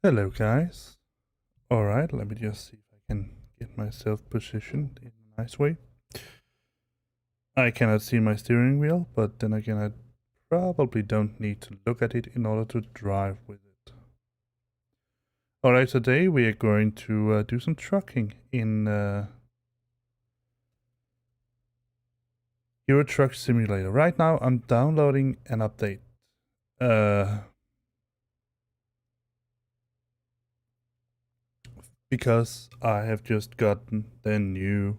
Hello guys. Alright, let me just see if I can get myself positioned in a nice way. I cannot see my steering wheel, but then again I probably don't need to look at it in order to drive with it. Alright, today we are going to do some trucking in Euro Truck Simulator. Right now I'm downloading an update. Because I have just gotten the new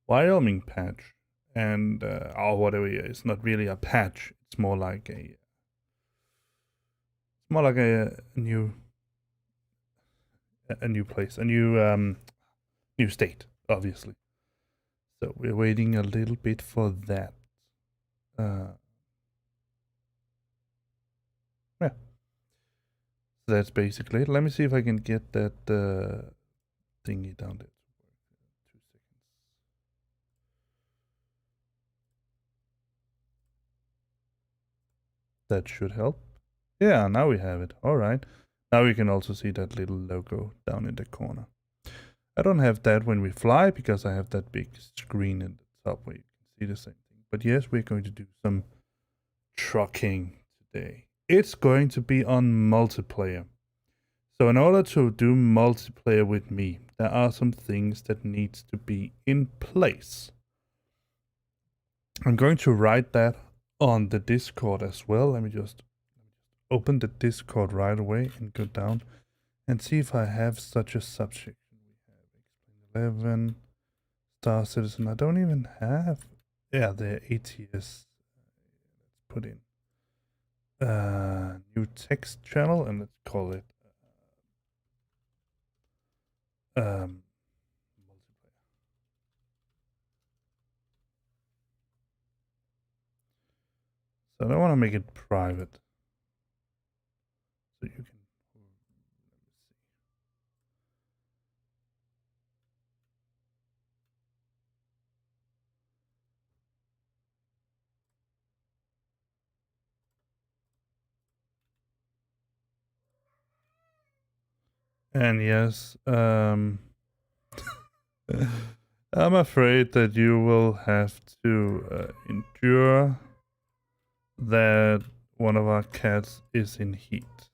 Wyoming patch, and or whatever. It's not really a patch. It's more like a new place, a new state, obviously. So we're waiting a little bit for that. Yeah. So that's basically it. Let me see if I can get that thingy down there. 2 seconds. That should help. Yeah, now we have it. All right. Now we can also see that little logo down in the corner. I don't have that when we fly because I have that big screen in the top where you can see the same thing. But yes, we're going to do some trucking today. It's going to be on multiplayer. So in order to do multiplayer with me, there are some things that needs to be in place. I'm going to write that on the Discord as well. Let me just open the Discord right away and go down and see if I have such a subject. We have 11 Star Citizen. I don't even have. Yeah, the ATS. Let's put in new text channel and let's call it multiplayer. So I don't want to make it private. So you can. And yes, I'm afraid that you will have to endure that one of our cats is in heat.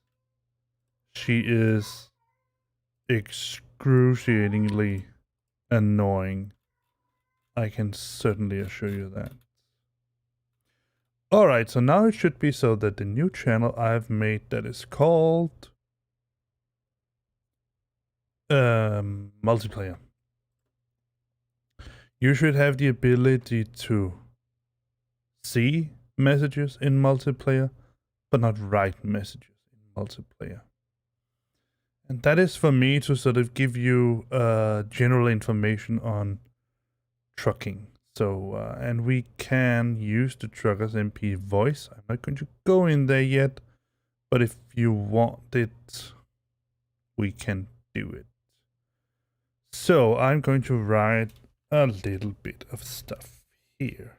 She is excruciatingly annoying. I can certainly assure you that. Alright, so now it should be so that the new channel I've made that is called multiplayer. You should have the ability to see messages in multiplayer, but not write messages in multiplayer. And that is for me to sort of give you general information on trucking. So, and we can use the Truckers MP voice. I'm not going to go in there yet, but if you want it, we can do it. So I'm going to write a little bit of stuff here.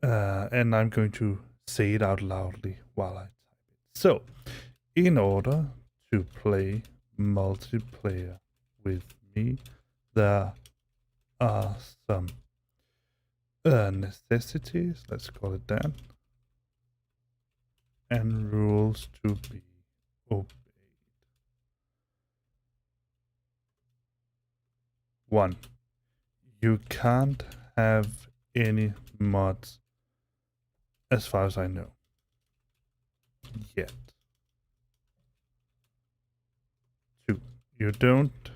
And I'm going to say it out loudly while I type it. So, in order to play multiplayer with me, there are some necessities, let's call it that, and rules to be obeyed. 1. You can't have any mods as far as I know. Yet. 2. You don't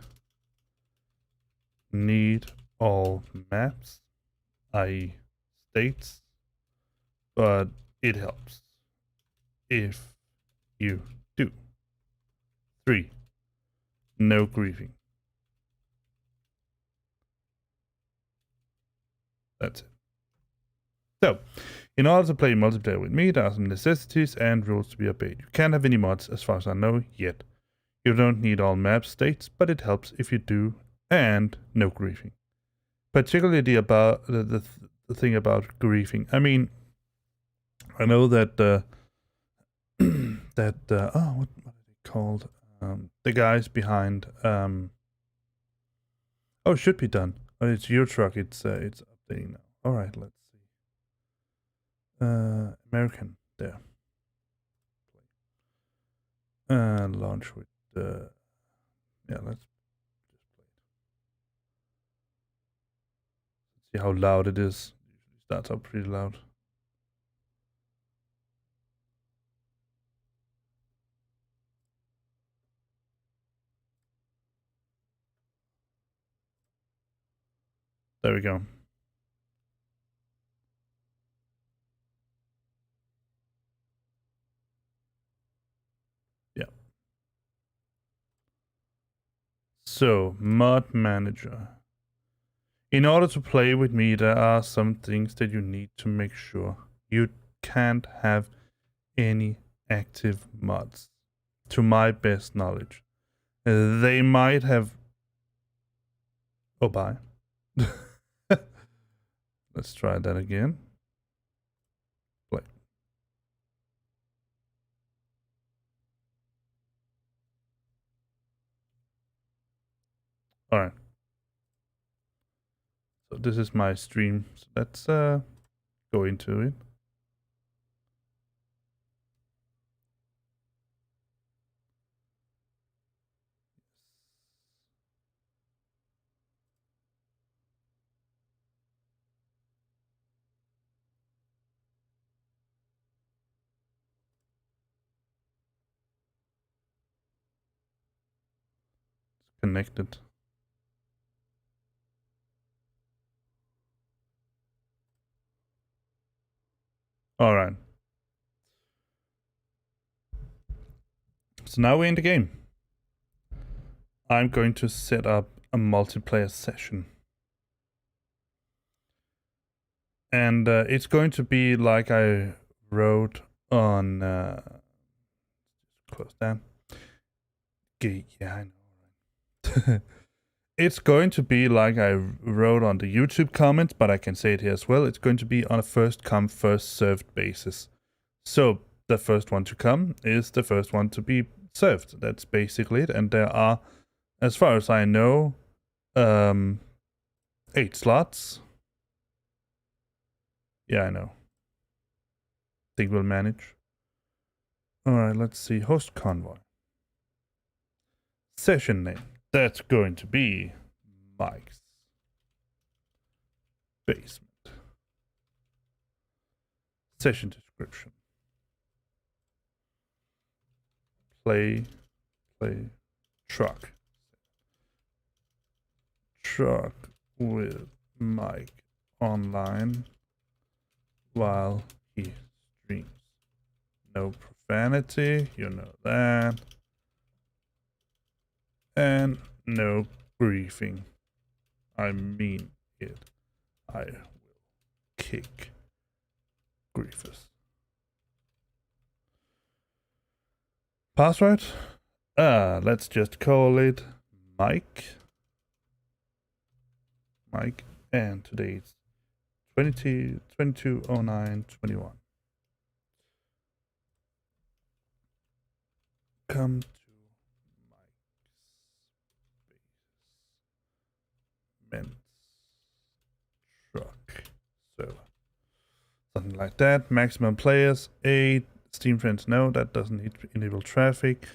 need all maps, i.e. states, but it helps if you do. 3. No griefing. That's it. So, in order to play multiplayer with me, there are some necessities and rules to be obeyed. You can't have any mods, as far as I know, yet. You don't need all map states, but it helps if you do, and no griefing. Particularly about the thing about griefing. I mean, I know that oh, what are they called? the guys behind. Oh, it should be done. Oh, it's your truck. It's updating now. All right, let's see. American there. Launch with yeah. Let's see how loud it is. Usually starts out pretty loud. There we go. Yeah. So, mod manager. In order to play with me, there are some things that you need to make sure. You can't have any active mods, to my best knowledge. They might have... Oh, bye. Let's try that again. Play. All right. So this is my stream. So let's go into it. It's connected. All right. So now we're in the game. I'm going to set up a multiplayer session. And it's going to be like I wrote on... close down. Yeah, I know. It's going to be like I wrote on the YouTube comments, but I can say it here as well. It's going to be on a first come, first served basis. So the first one to come is the first one to be served. That's basically it. And there are, as far as I know, 8 slots. Yeah, I know. Think we'll manage. All right, let's see. Host convoy. Session name. That's going to be Mike's basement. Session description. Play truck. Truck with Mike online while he streams. No profanity, you know that. And no griefing. I mean it. I will kick griefers. Password? Let's just call it Mike. Mike, and today's 22/09/21. Come to Mike's basement truck server. Something like that. Maximum players 8. Steam friends, no, that doesn't need to enable traffic.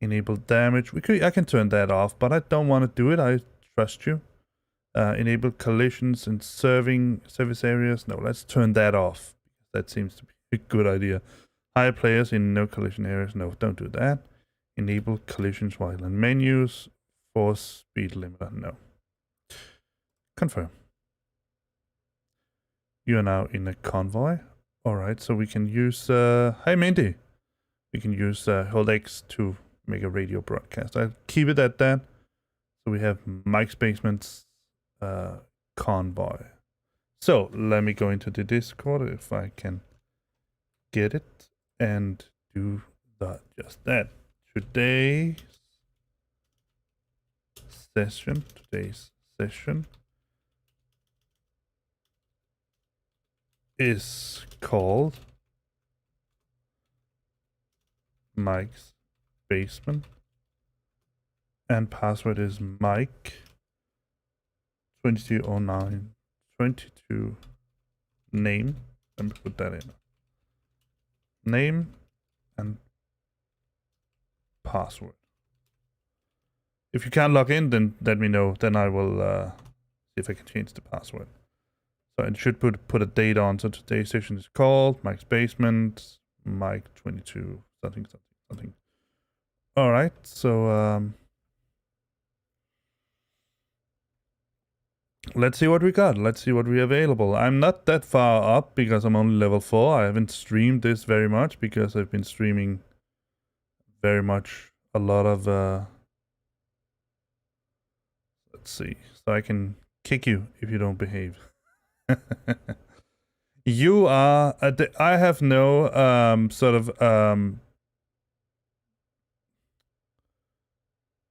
Enable damage. I can turn that off, but I don't want to do it. I trust you. Enable collisions in service areas. No, let's turn that off. That seems to be a good idea. Hire players in no collision areas. No, don't do that. Enable collisions while in menus. Force speed limiter. No. Confirm. You are now in a convoy. All right, so we can use... Hi, Mindy. We can use hold X to make a radio broadcast. I'll keep it at that. So we have Mike's Basement's convoy. So let me go into the Discord if I can get it and do just that. Today's session is called Mike's Basement and password is Mike 2209 22 name. Let me put that in. Name and password. If you can't log in, then let me know. Then I will see if I can change the password. So it should put a date on. So today's session is called Mike's Basement, Mike 22 something. All right. So let's see what we got. Let's see what we have available. I'm not that far up because I'm only level 4. I haven't streamed this very much because I've been streaming very much a lot of let's see. So I can kick you if you don't behave. You are I have no sort of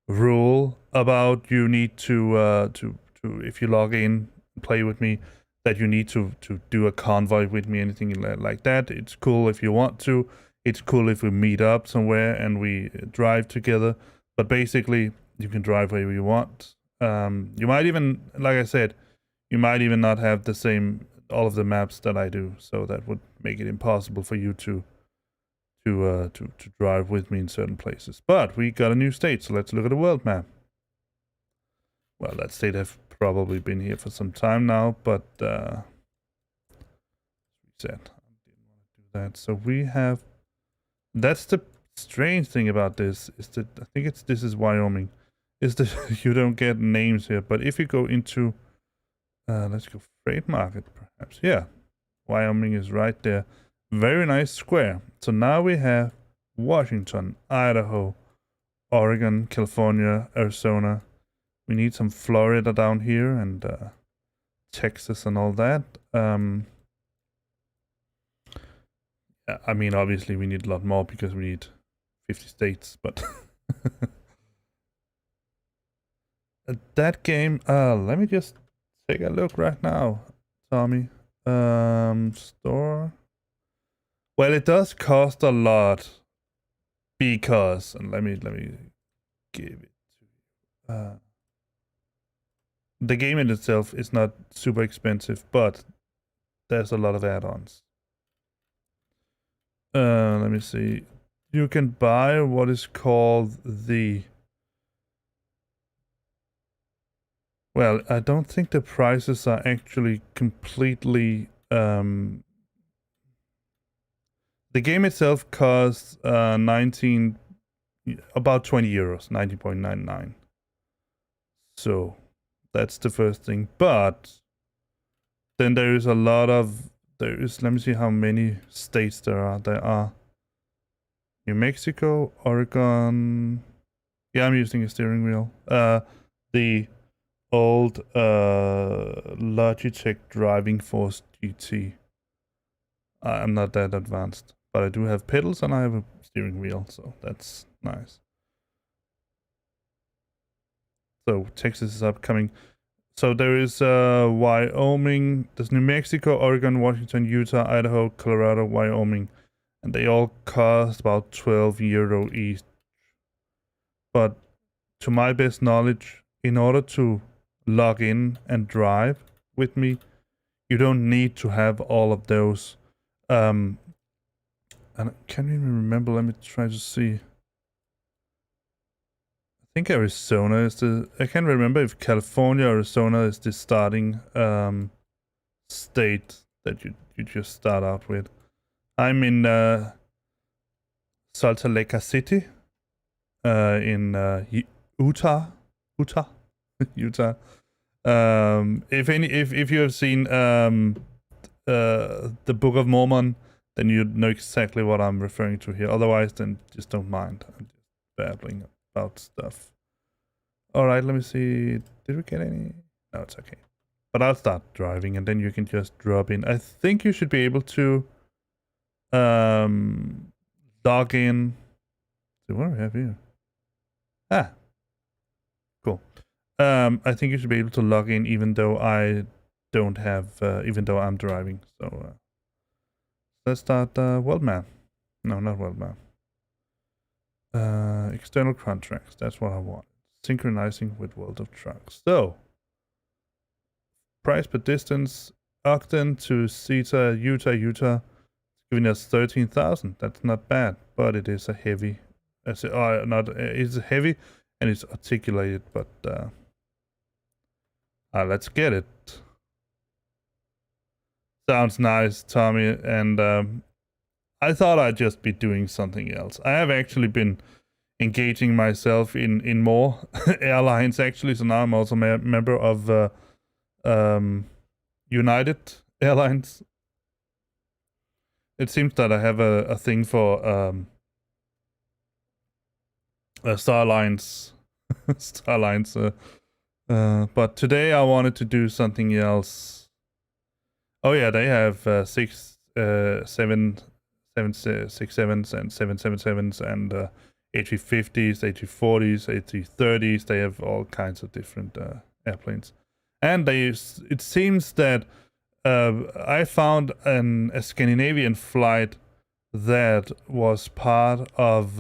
rule about you need to if you log in and play with me that you need to do a convoy with me, anything like that. It's cool if you want to. It's cool if we meet up somewhere and we drive together. But basically, you can drive wherever you want. You might even, like I said, you might even not have the same all of the maps that I do, so that would make it impossible for you to drive with me in certain places. But we got a new state, so let's look at the world map. Well, that state have probably been here for some time now, but reset. I didn't want to do that. So we have. That's the strange thing about this is that I think this is Wyoming. Is that you don't get names here, but if you go into let's go freight market perhaps. Yeah, Wyoming is right there. Very nice square. So now we have Washington, Idaho, Oregon, California, Arizona. We need some Florida down here and Texas and all that. I mean, obviously we need a lot more because we need 50 states, but that game, let me just take a look right now, Tommy. Store. Well, it does cost a lot because, and let me give it to you. The game in itself is not super expensive, but there's a lot of add-ons. Let me see. You can buy what is called the... Well, I don't think the prices are actually completely... The game itself costs about 20 euros, 19.99. So that's the first thing. But then there is a lot of... let me see how many states there are. There are New Mexico, Oregon. Yeah, I'm using a steering wheel. The old Logitech Driving Force GT. I'm not that advanced, but I do have pedals and I have a steering wheel, so that's nice. So Texas is upcoming. So there is Wyoming, there's New Mexico, Oregon, Washington, Utah, Idaho, Colorado, Wyoming. And they all cost about 12 euro each. But to my best knowledge, in order to log in and drive with me, you don't need to have all of those. And I can't even remember, let me try to see. I think Arizona is I can't remember if California or Arizona is the starting state that you just start out with. I'm in Salt Lake City, in Utah. Utah. If you have seen the Book of Mormon, then you know exactly what I'm referring to here. Otherwise, then just don't mind. I'm just babbling about stuff. All right, let me see. Did we get any? No, it's okay. But I'll start driving, and then you can just drop in. I think you should be able to log in. So what do we have here? Ah, cool. I think you should be able to log in even though I don't have, even though I'm driving. So let's start world map. No, not world map. External contracts. That's what I want. synchronizing with World of Trucks. So, price per distance, Ogden to Zeta, Utah, giving us 13,000. That's not bad, but it is a heavy. It's heavy and it's articulated, but let's get it. Sounds nice, Tommy, and I thought I'd just be doing something else. I have actually been engaging myself in more airlines, actually, so now I'm also a member of United Airlines. It seems that I have a thing for Starlines. Starlines. But today I wanted to do something else. Oh yeah, they have 767s and 777s and A350s, A340s, A330s. They have all kinds of different airplanes. And it seems that I found a Scandinavian flight that was part of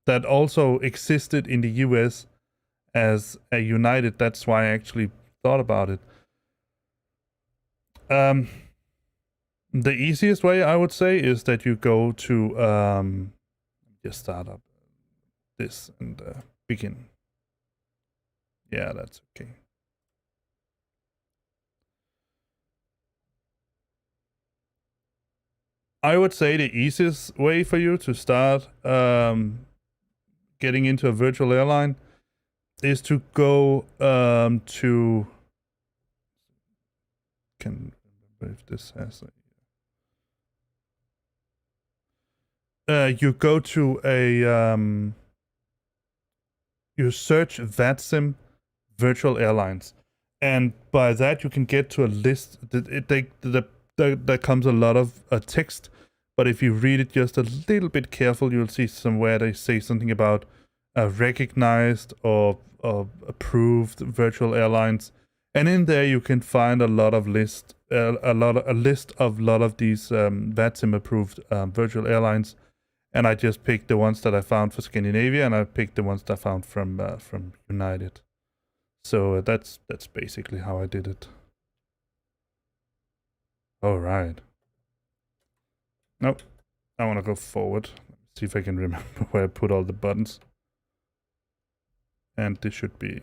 that also existed in the US as a United. That's why I actually thought about it. The easiest way, I would say, is that you go to just start up this and begin. Yeah, that's okay. I would say the easiest way for you to start getting into a virtual airline is to go to. Can remember if this has you go to a you search VATSIM virtual airlines, and by that you can get to a list. There comes a lot of text, but if you read it just a little bit careful, you'll see somewhere they say something about recognized or approved virtual airlines, and in there you can find a list of a lot of these VATSIM approved virtual airlines. And I just picked the ones that I found for Scandinavia, and I picked the ones that I found from United. So that's basically how I did it. All right. Nope. I want to go forward. See if I can remember where I put all the buttons. And this should be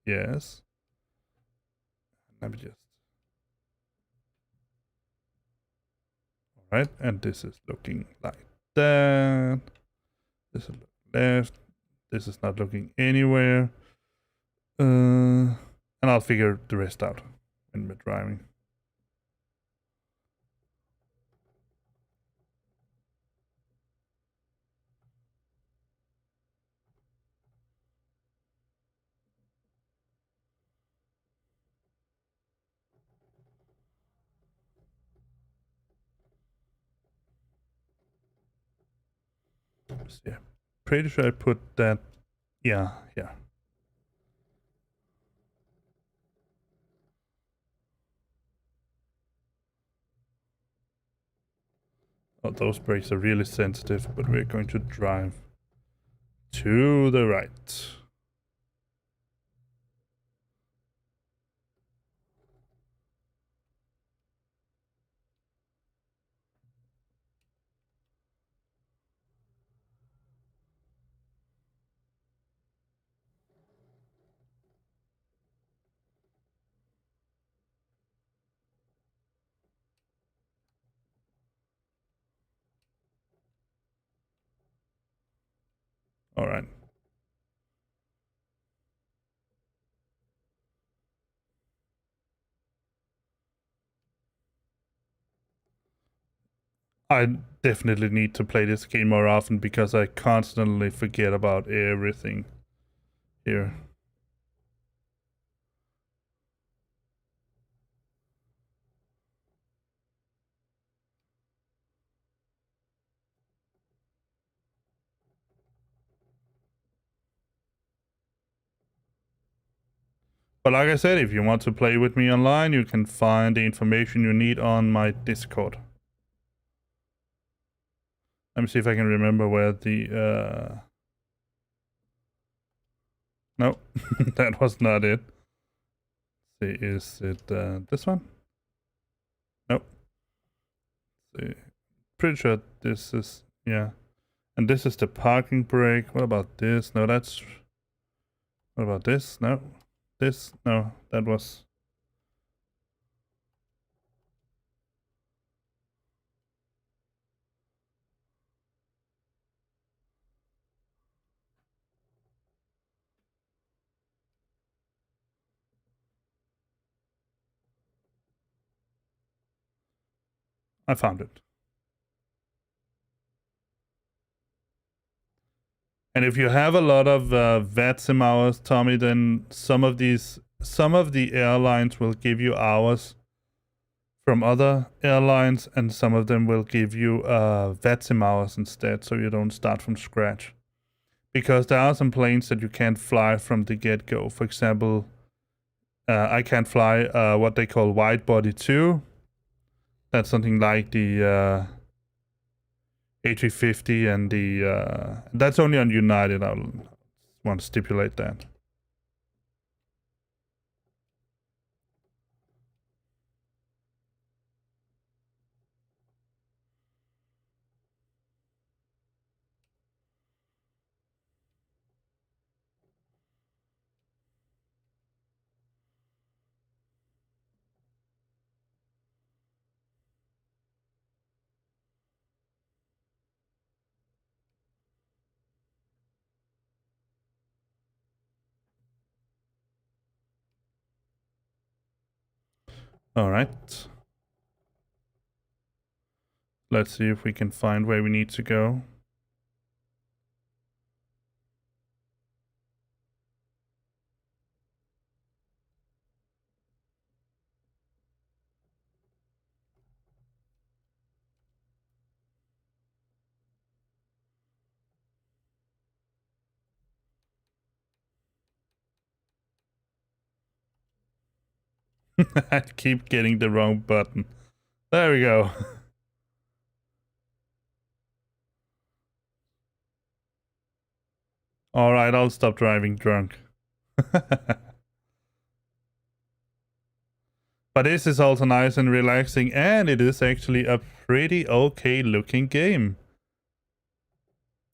yes. Let me just. All right, and this is looking like that. This is left. This is not looking anywhere. And I'll figure the rest out when we're driving. Yeah, pretty sure I put that. Yeah. Oh, those brakes are really sensitive, but we're going to drive to the right. All right. I definitely need to play this game more often because I constantly forget about everything here. But like I said, if you want to play with me online, you can find the information you need on my Discord. Let me see if I can remember where the No, that was not it. See, is it this one? Nope. See, pretty sure this is, yeah. And this is the parking brake. What about this? No, that's... What about this? No. This? No, that was... I found it. And if you have a lot of VATSIM hours, Tommy, then some of the airlines will give you hours from other airlines, and some of them will give you VATSIM hours instead, so you don't start from scratch. Because there are some planes that you can't fly from the get-go. For example, I can't fly what they call wide body 2. That's something like the A350 and the... that's only on United. I want to stipulate that. All right. Let's see if we can find where we need to go. I keep getting the wrong button. There we go. All right, I'll stop driving drunk. But this is also nice and relaxing, and it is actually a pretty okay looking game.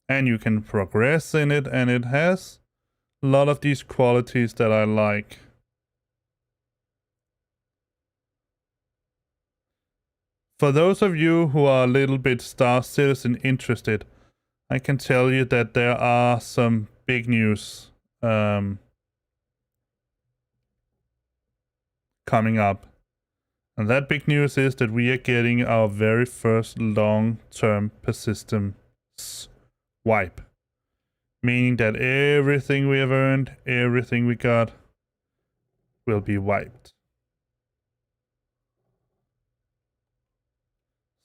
And you can progress in it, and it has a lot of these qualities that I like. For those of you who are a little bit Star Citizen interested, I can tell you that there are some big news coming up. And that big news is that we are getting our very first long-term persistence wipe. Meaning that everything we have earned, everything we got, will be wiped.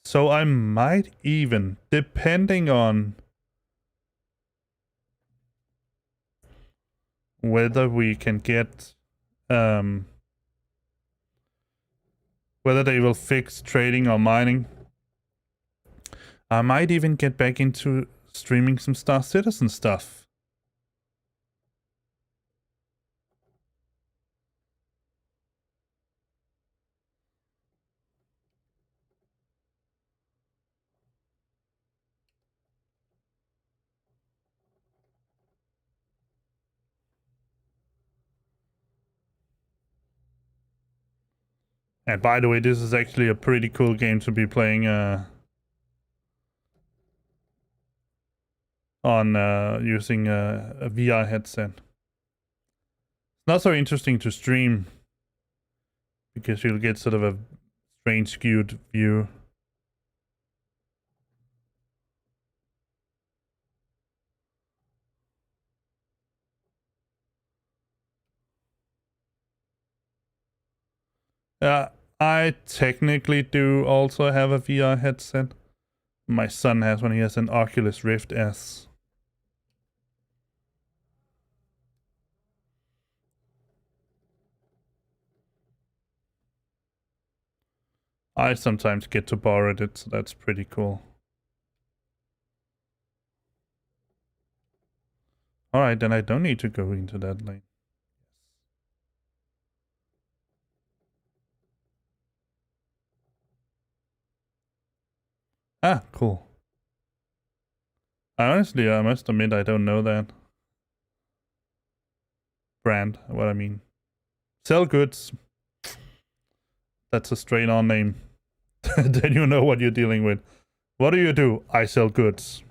So I might even, depending on whether we can get, whether they will fix trading or mining, I might even get back into streaming some Star Citizen stuff. And by the way, this is actually a pretty cool game to be playing on using a VR headset. Not so interesting to stream because you'll get sort of a strange skewed view. I technically do also have a VR headset. My son has one. He has an Oculus Rift S. I sometimes get to borrow it, so that's pretty cool. Alright, then I don't need to go into that lane. Ah, cool. I must admit, I don't know that. Brand, what I mean. Sell goods. That's a straight on name. Then you know what you're dealing with. What do? I sell goods.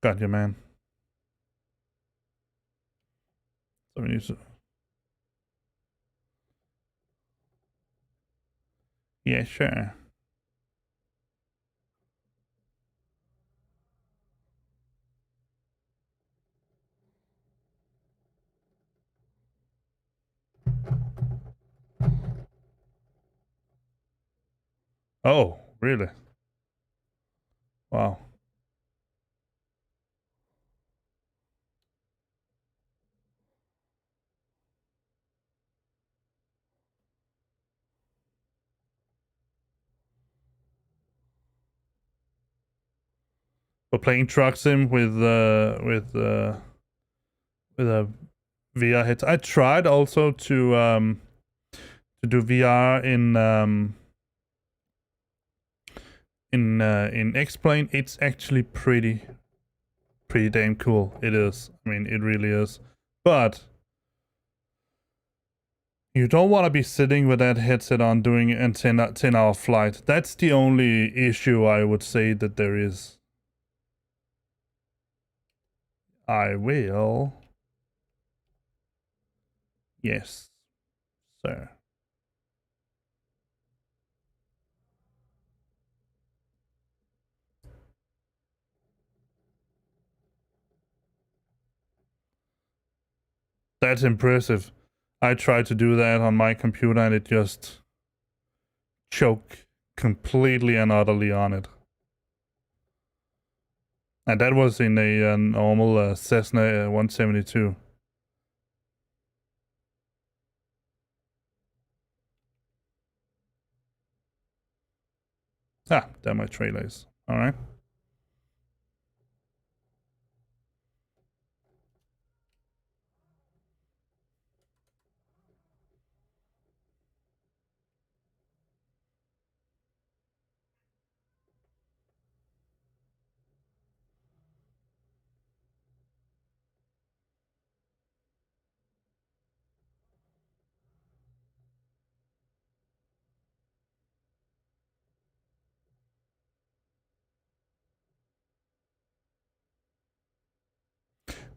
Got you, man. So we need to... Yeah, sure. Oh, really? Wow. For playing truck sim with a VR headset. I tried also to do VR in X-Plane. It's actually pretty damn cool. It is. I mean, it really is. But you don't want to be sitting with that headset on doing a 10-hour flight. That's the only issue I would say that there is. I will. Yes, sir. That's impressive. I tried to do that on my computer and it just choked completely and utterly on it. And that was in a normal Cessna 172. Ah, there my trailer is. All right.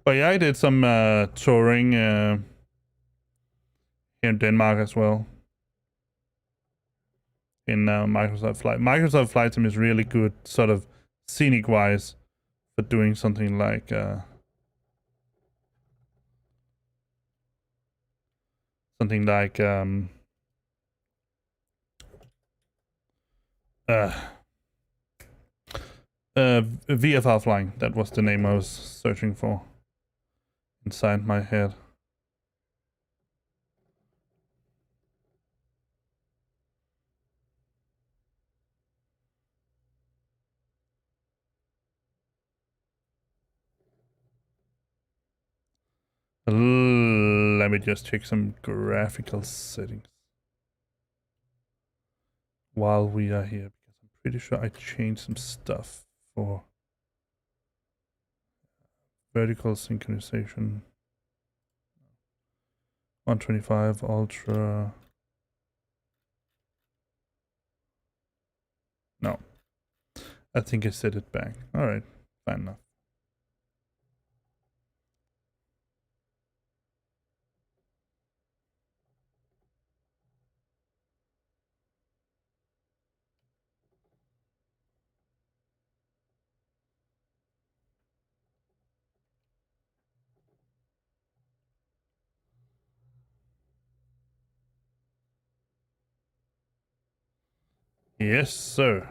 But yeah, I did some touring here in Denmark as well. In Microsoft Flight. Microsoft Flight Sim is really good, sort of scenic-wise, for doing something like VFR flying. That was the name I was searching for inside my head. Let me just check some graphical settings while we are here, because I'm pretty sure I changed some stuff for vertical synchronization. 125 ultra. No, I think I set it back. All right, fine enough. Yes, sir.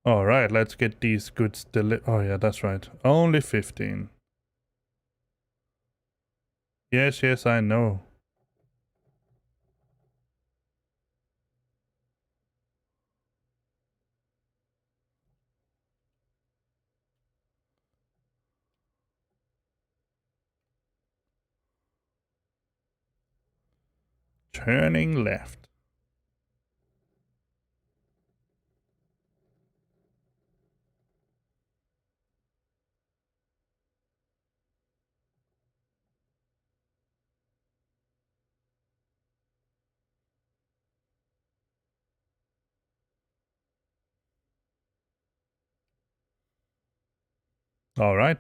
All right, let's get these goods delivered. Oh yeah, that's right. Only 15. Yes, I know. Turning left. All right.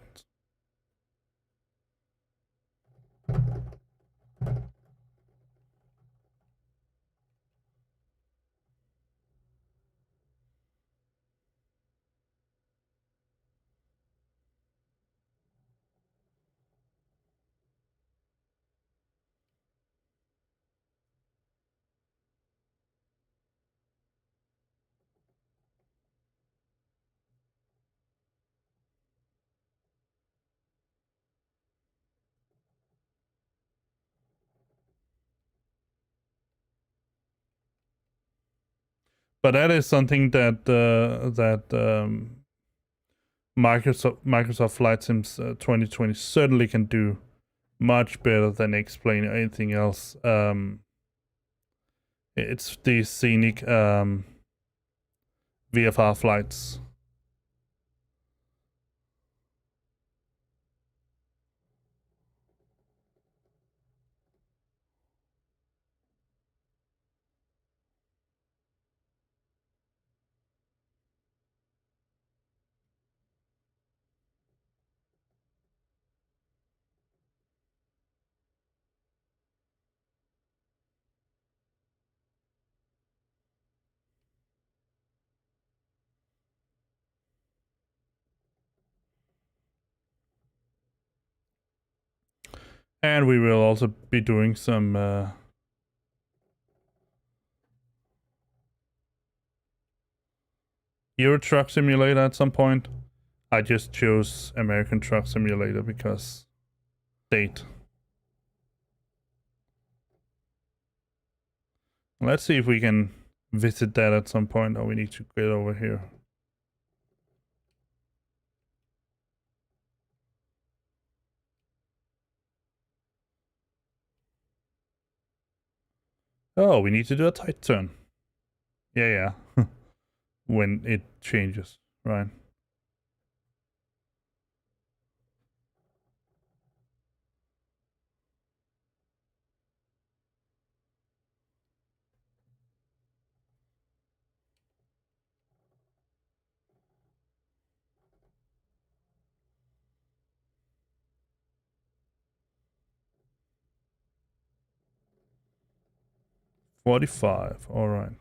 But that is something that Microsoft Flight Sims 2020 certainly can do much better than explain anything else. It's these scenic VFR flights. And we will also be doing some Euro Truck Simulator at some point. I just chose American Truck Simulator because date. Let's see if we can visit that at some point, or we need to get over here. Oh, we need to do a tight turn. Yeah. When it changes, right? $45. All right.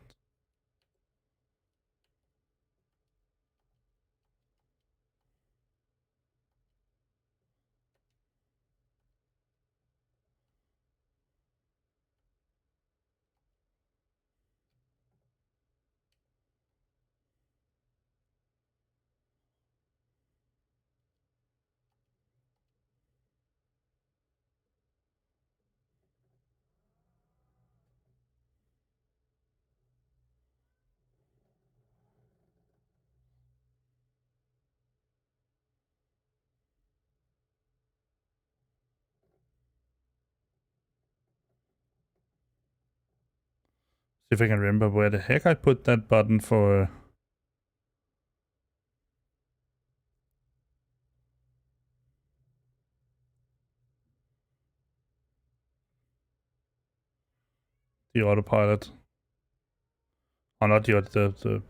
See if I can remember where the heck I put that button for. The autopilot. Or not the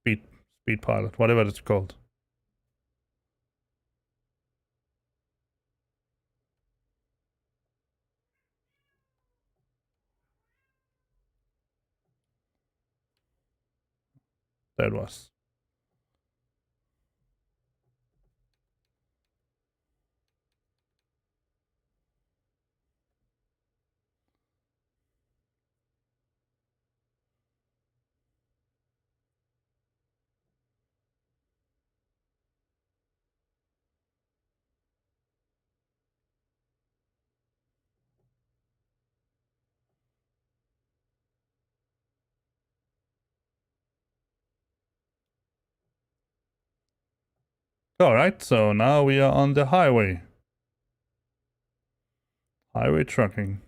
speed pilot, whatever it's called. That was. Alright, so now we are on the highway. Highway trucking.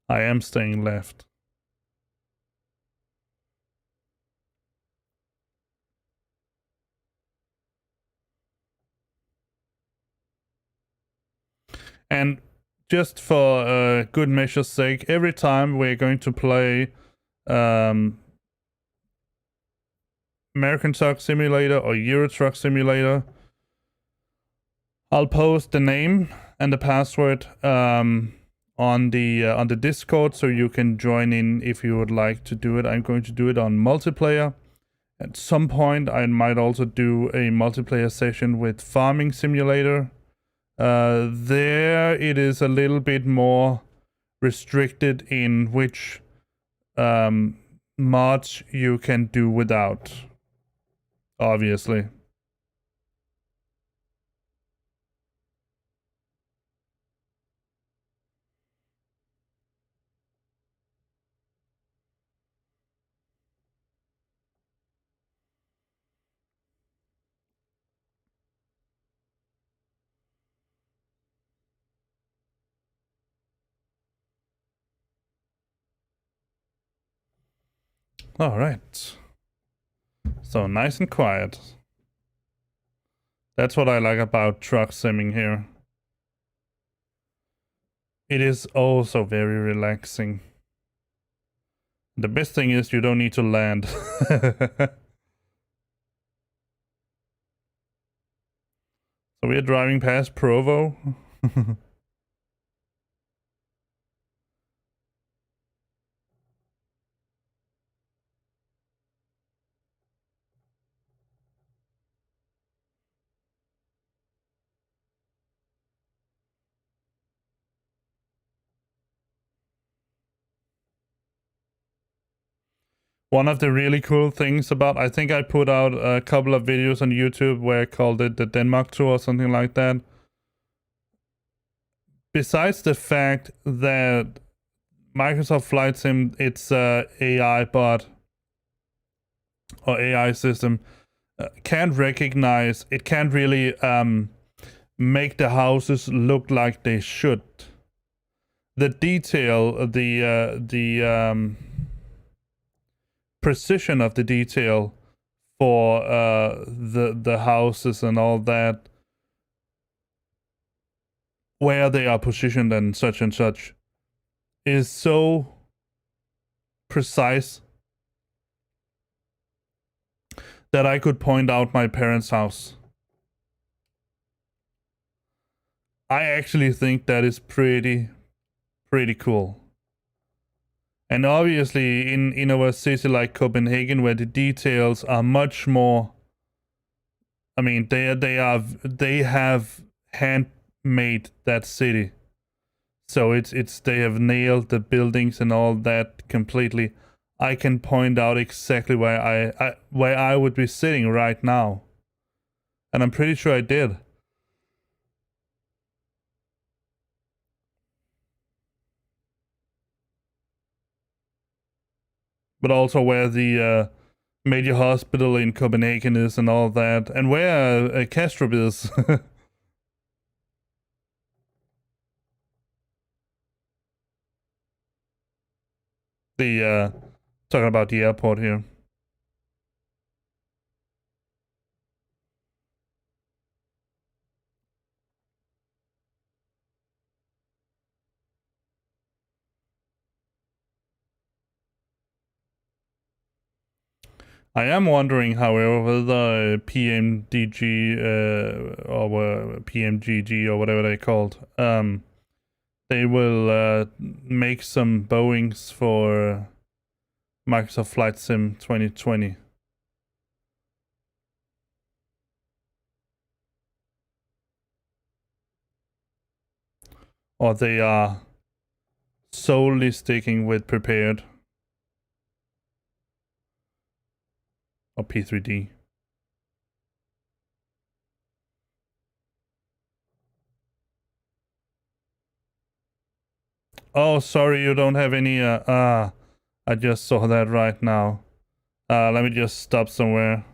I am staying left. And just for good measure's sake, every time we're going to play American Truck Simulator or Euro Truck Simulator, I'll post the name and the password on the Discord, so you can join in if you would like to do it. I'm going to do it on multiplayer. At some point, I might also do a multiplayer session with Farming Simulator. There it is a little bit more restricted in which mods you can do without, obviously. All right. So nice and quiet. That's what I like about truck simming here. It is also very relaxing. The best thing is you don't need to land. So we are driving past Provo. One of the really cool things about, I think I put out a couple of videos on YouTube where I called it the Denmark tour or something like that. Besides the fact that Microsoft Flight Sim, it's a AI bot or AI system, can't recognize, it can't really make the houses look like they should. The detail, the precision of the detail for the houses and all that, where they are positioned and such, is so precise that I could point out my parents' house. I actually think that is pretty cool. And obviously in our city like Copenhagen, where the details are much more, I mean, they have handmade that city. So it's they have nailed the buildings and all that completely. I can point out exactly where I would be sitting right now. And I'm pretty sure I did. But also where the major hospital in Copenhagen is and all that. And where Kastrup is. Talking about the airport here. I am wondering, however, whether PMDG or PMGG or whatever they're called, they will make some Boeings for Microsoft Flight Sim 2020. Or they are solely sticking with prepared. Or P3D. Oh, sorry, you don't have any, I just saw that right now. Let me just stop somewhere.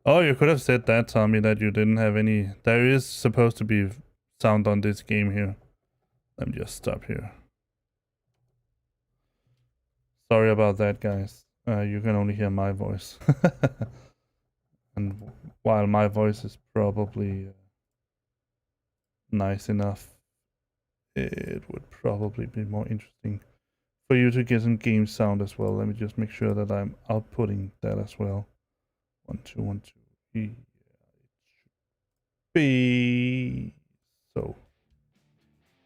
Oh, you could have said that, Tommy, that you didn't have any. There is supposed to be sound on this game here. Let me just stop here. Sorry about that, guys. You can only hear my voice. And while my voice is probably nice enough, it would probably be more interesting for you to get some game sound as well. Let me just make sure that I'm outputting that as well. 1, 2, 1, 2. Yeah, it should be so.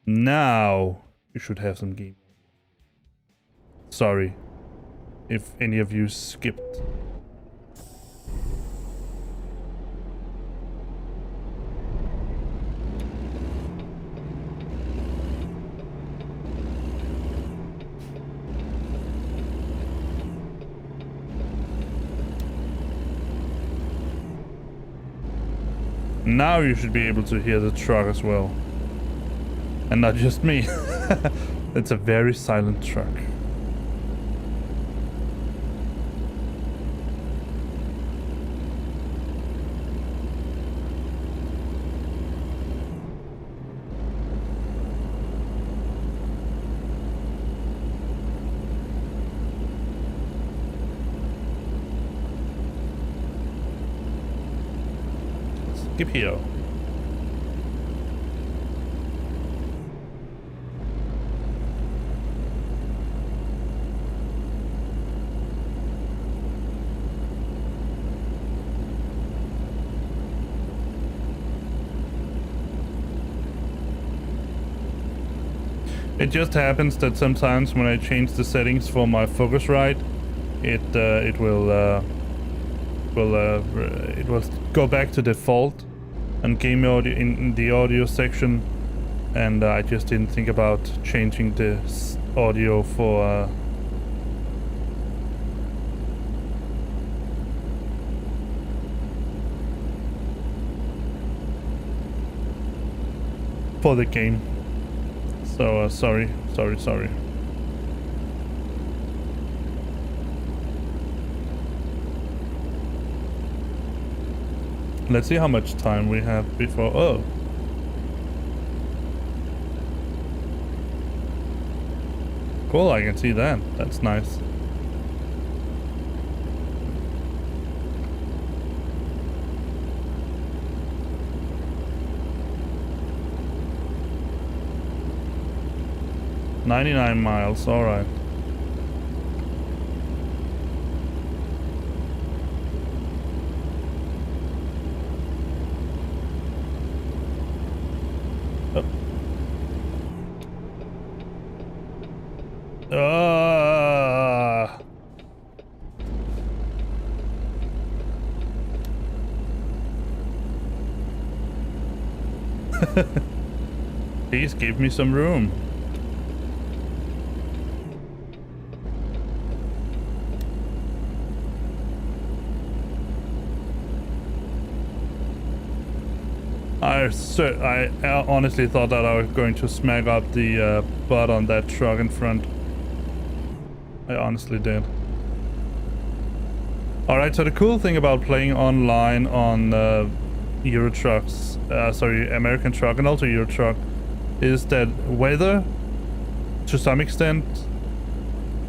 Now you should have some game. Sorry if any of you skipped. Now you should be able to hear the truck as well. And not just me. It's a very silent truck. Skip here. It just happens that sometimes when I change the settings for my Focusrite, it will go back to default and game audio in the audio section, and I just didn't think about changing the audio for the game. So sorry. Let's see how much time we have before. Oh. Cool, I can see that. That's nice. $99 miles, alright. Please give me some room. I honestly thought that I was going to smack up the butt on that truck in front. I honestly did. Alright, so the cool thing about playing online on Euro trucks, American truck and also Euro truck, is that weather, to some extent,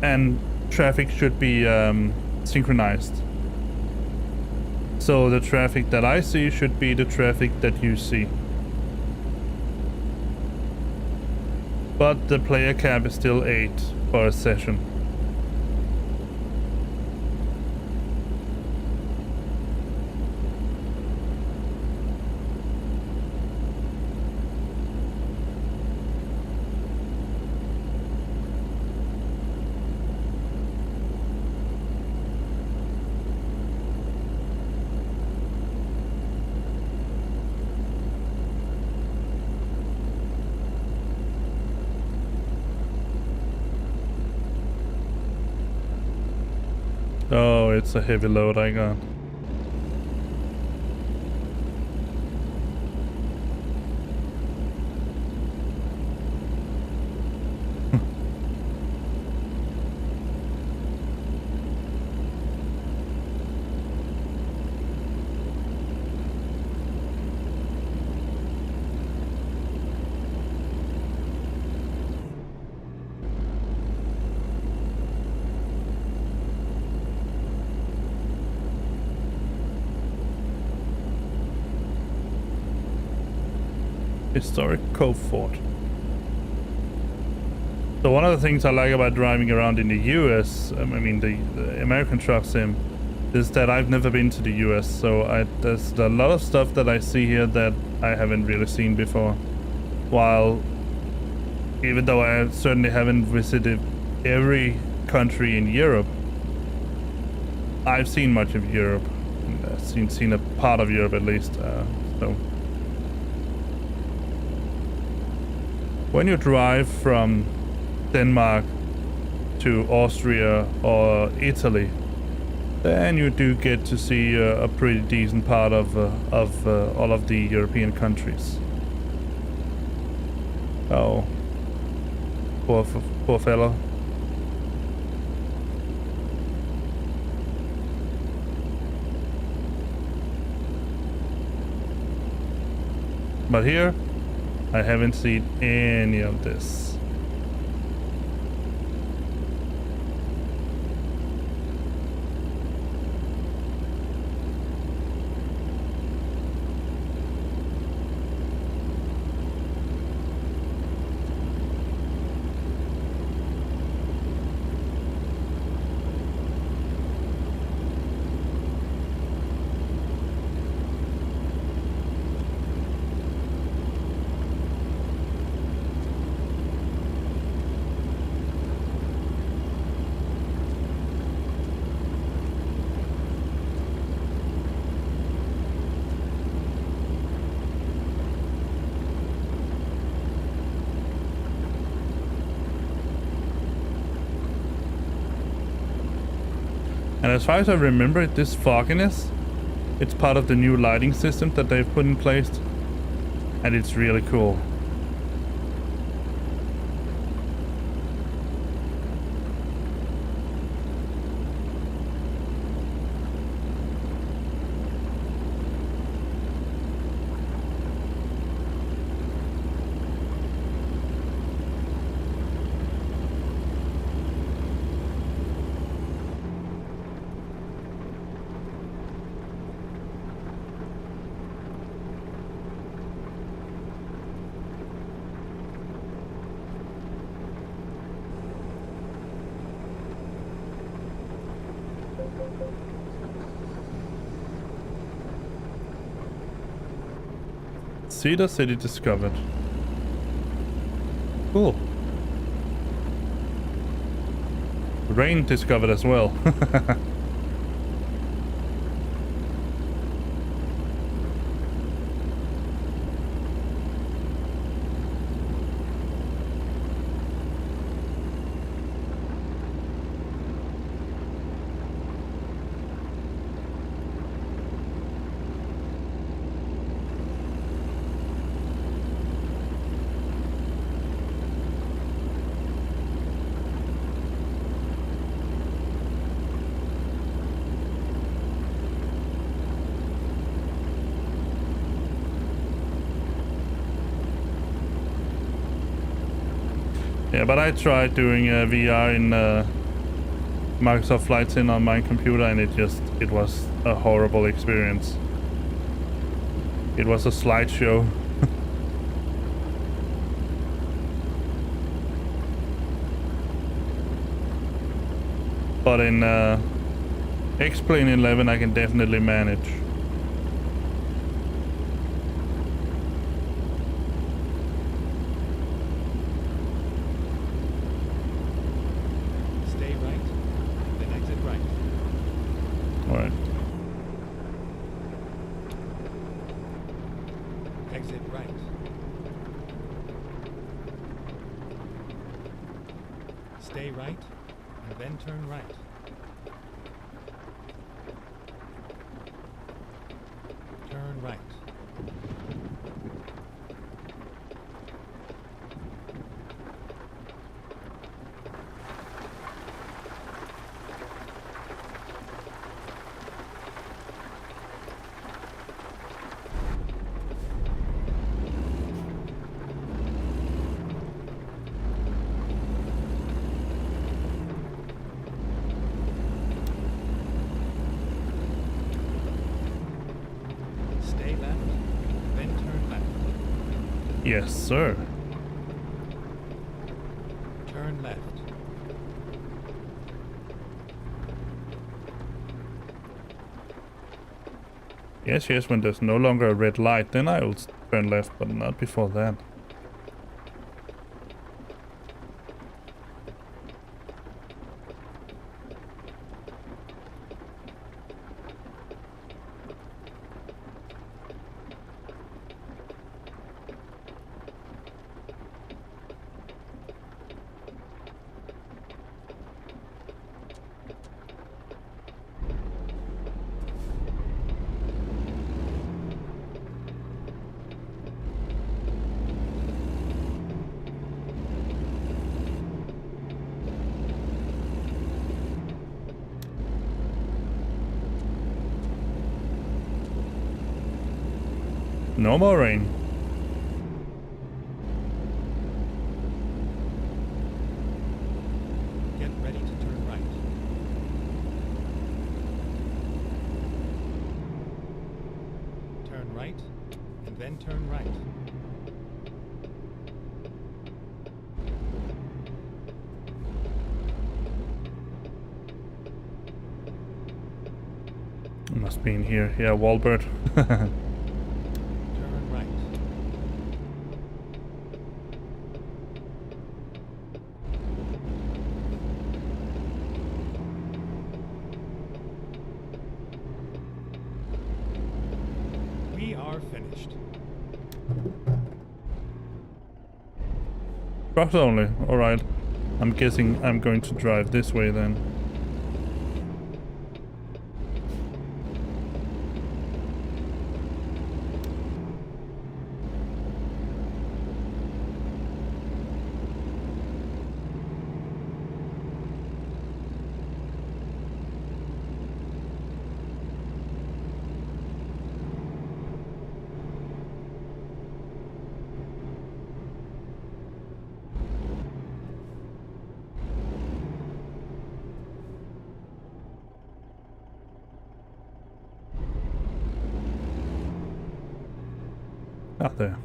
and traffic should be synchronized. So the traffic that I see should be the traffic that you see. But the player cap is still 8 for a session. Oh, it's a heavy load I got. Historic Cove Fort. So one of the things I like about driving around in the US, I mean the American Truck Sim, is that I've never been to the US, so there's a lot of stuff that I see here that I haven't really seen before. While, even though I certainly haven't visited every country in Europe, I've seen much of Europe. I've seen a part of Europe at least. So when you drive from Denmark to Austria or Italy, then you do get to see a pretty decent part of all of the European countries. Oh, poor fellow. But here, I haven't seen any of this. And as far as I remember, this fogginess, it's part of the new lighting system that they've put in place, and it's really cool. Cedar City discovered. Cool. Rain discovered as well. Yeah, but I tried doing VR in Microsoft Flight Sim on my computer, and it was a horrible experience. It was a slideshow. But in X-Plane 11 I can definitely manage. Stay right, and then turn right. Turn right. Stay left. Yes, sir. Turn left. Yes, yes, when there's no longer a red light, then I will turn left, but not before that. No more rain. Get ready to turn right. Turn right, and then turn right. It must be in here. Yeah, Walbert. Turn right. We are finished. Trucks only. Alright. I'm guessing I'm going to drive this way then. Out there.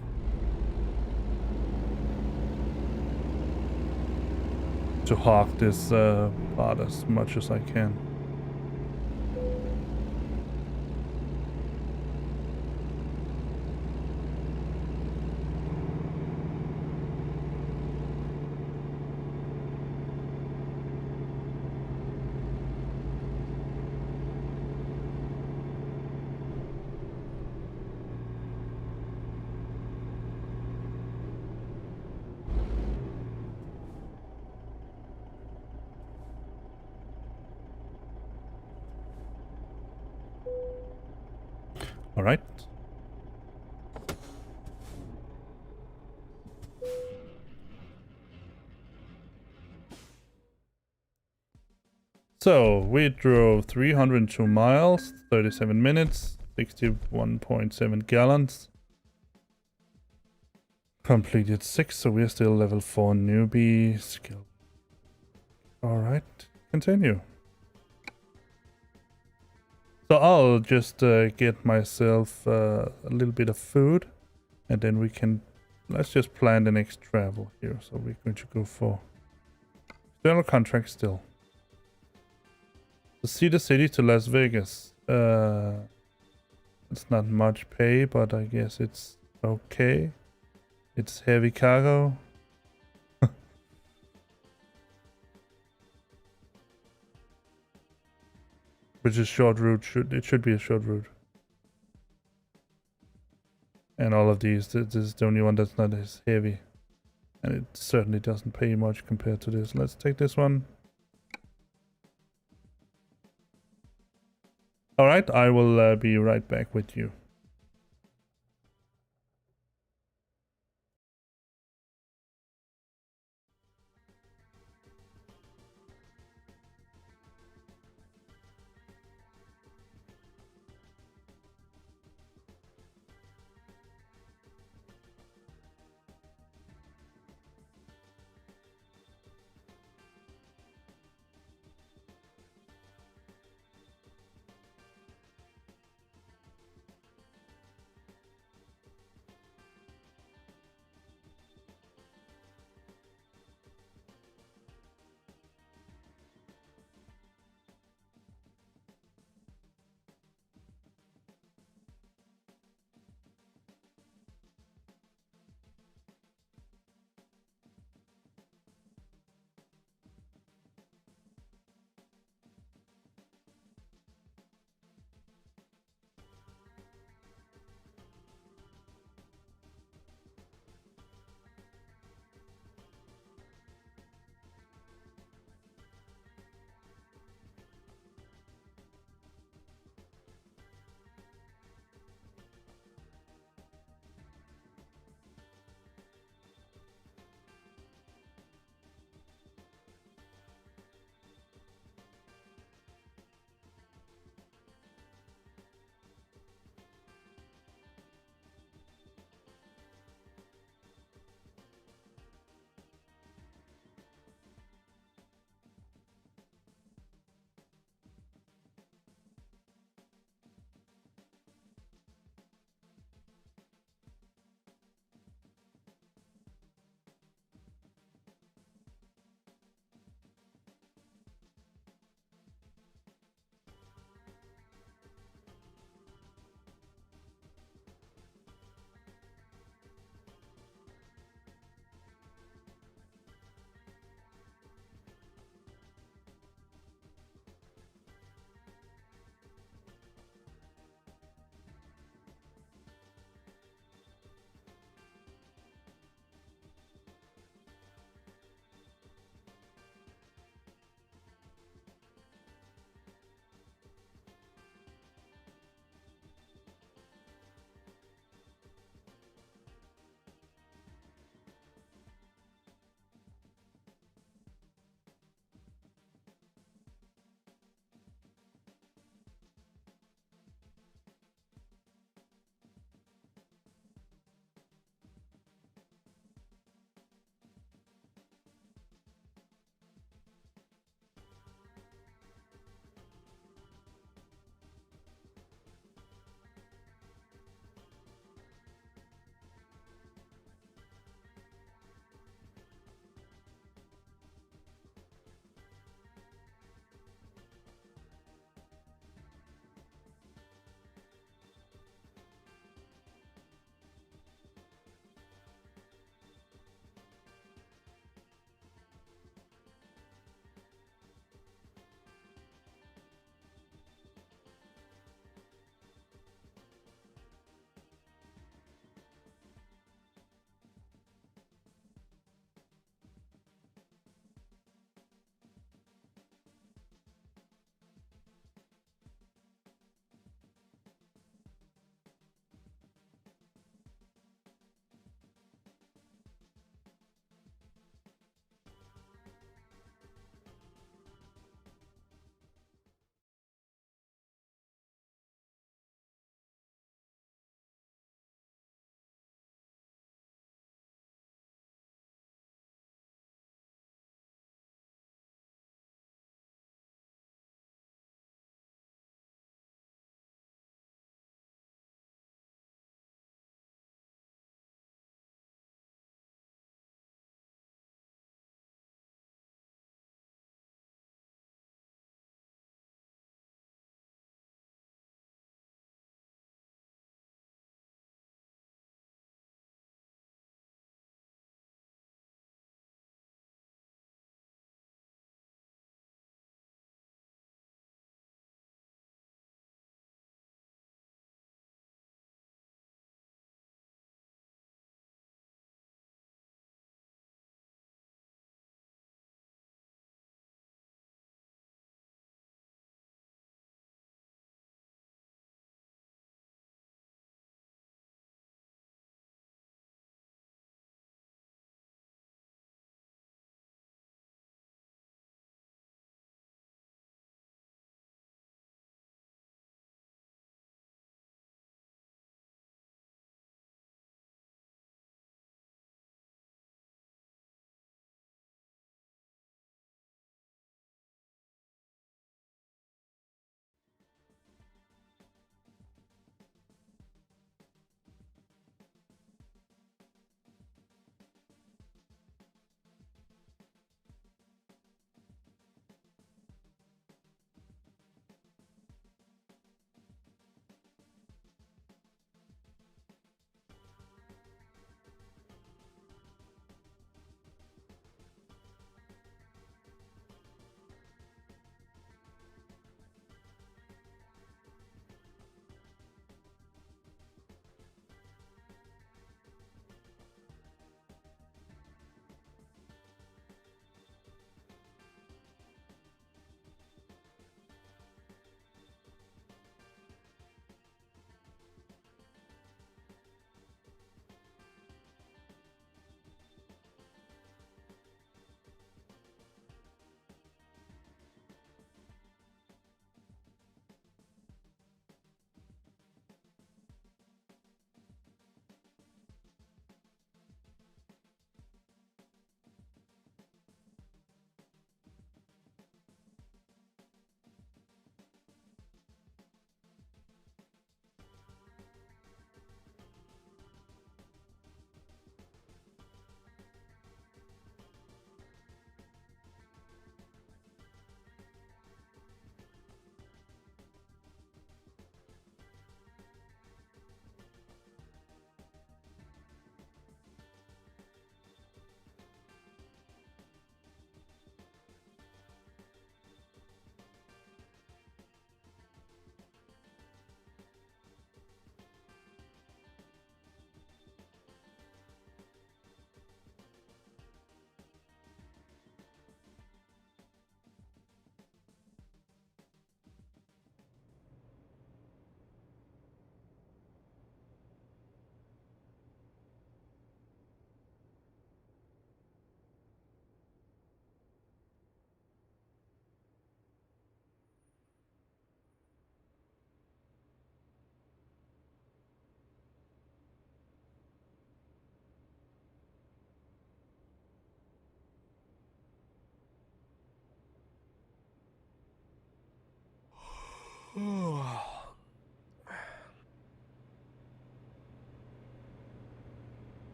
To hawk this part as much as I can. Alright. So, we drove 302 miles, 37 minutes, 61.7 gallons. Completed 6, so we're still level 4 newbie skill. Alright, continue. So I'll just get myself a little bit of food, and then we can, let's just plan the next travel here. So we're going to go for external contract still. To see the city to Las Vegas. It's not much pay, but I guess it's okay. It's heavy cargo. Which is short route. It should be a short route. And all of these, this is the only one that's not as heavy. And it certainly doesn't pay much compared to this. Let's take this one. Alright, I will be right back with you.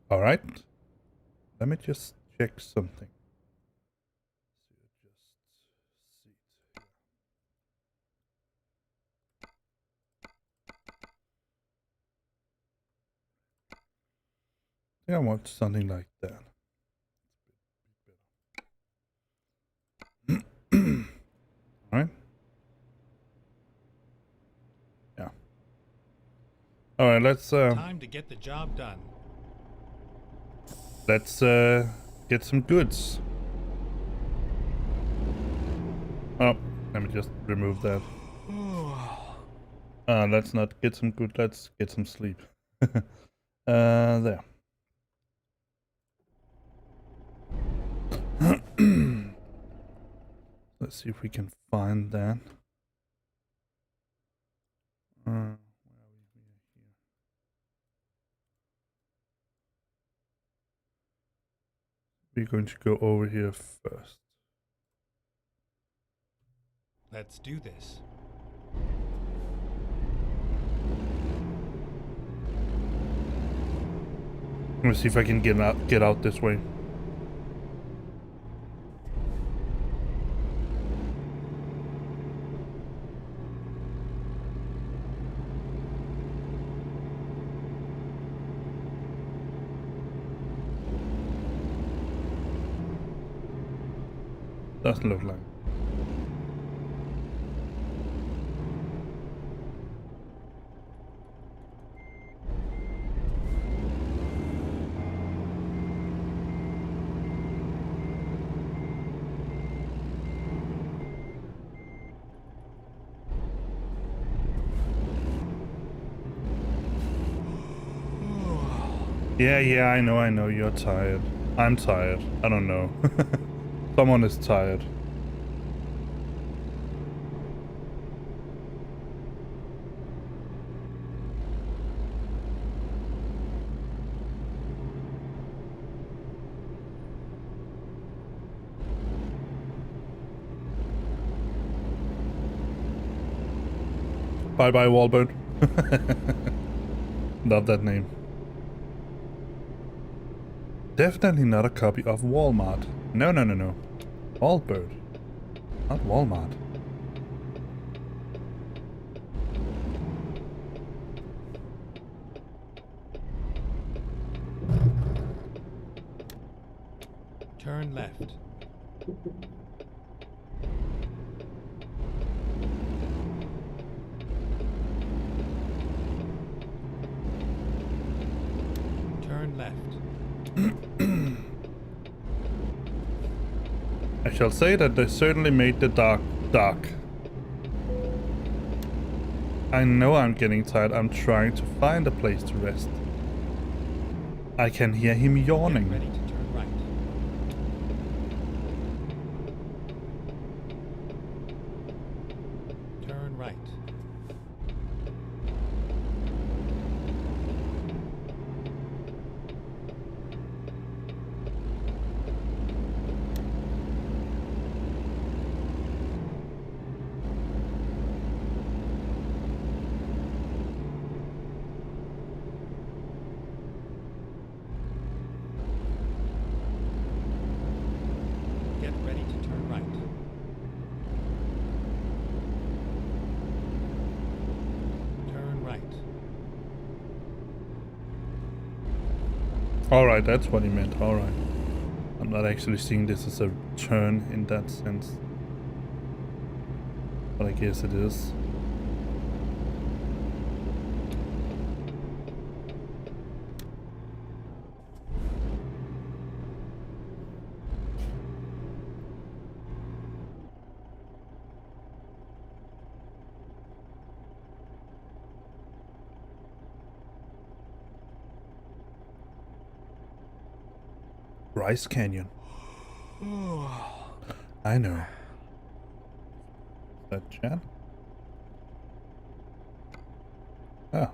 All right. Let me just check something. I think I want something like that. All right. Yeah. All right. Time to get the job done. Let's get some goods. Oh, let me just remove that. Let's not get some good. Let's get some sleep. There. Let's see if we can find that. Where are we here? We're going to go over here first. Let's do this. Let me see if I can get out this way. Doesn't look like. Yeah, I know, you're tired. I'm tired. I don't know. Someone is tired. Bye bye, Walbert. Love that name. Definitely not a copy of Walmart. No. Walbert. Not Walmart. Turn left. Turn left. I shall say that they certainly made the dark dark. I know I'm getting tired. I'm trying to find a place to rest. I can hear him Get yawning. ready to turn right. Turn right. Get ready to turn right. Turn right. Alright, that's what he meant. Alright. I'm not actually seeing this as a turn in that sense. But I guess it is. Rice Canyon. I know. Is that chat? Oh.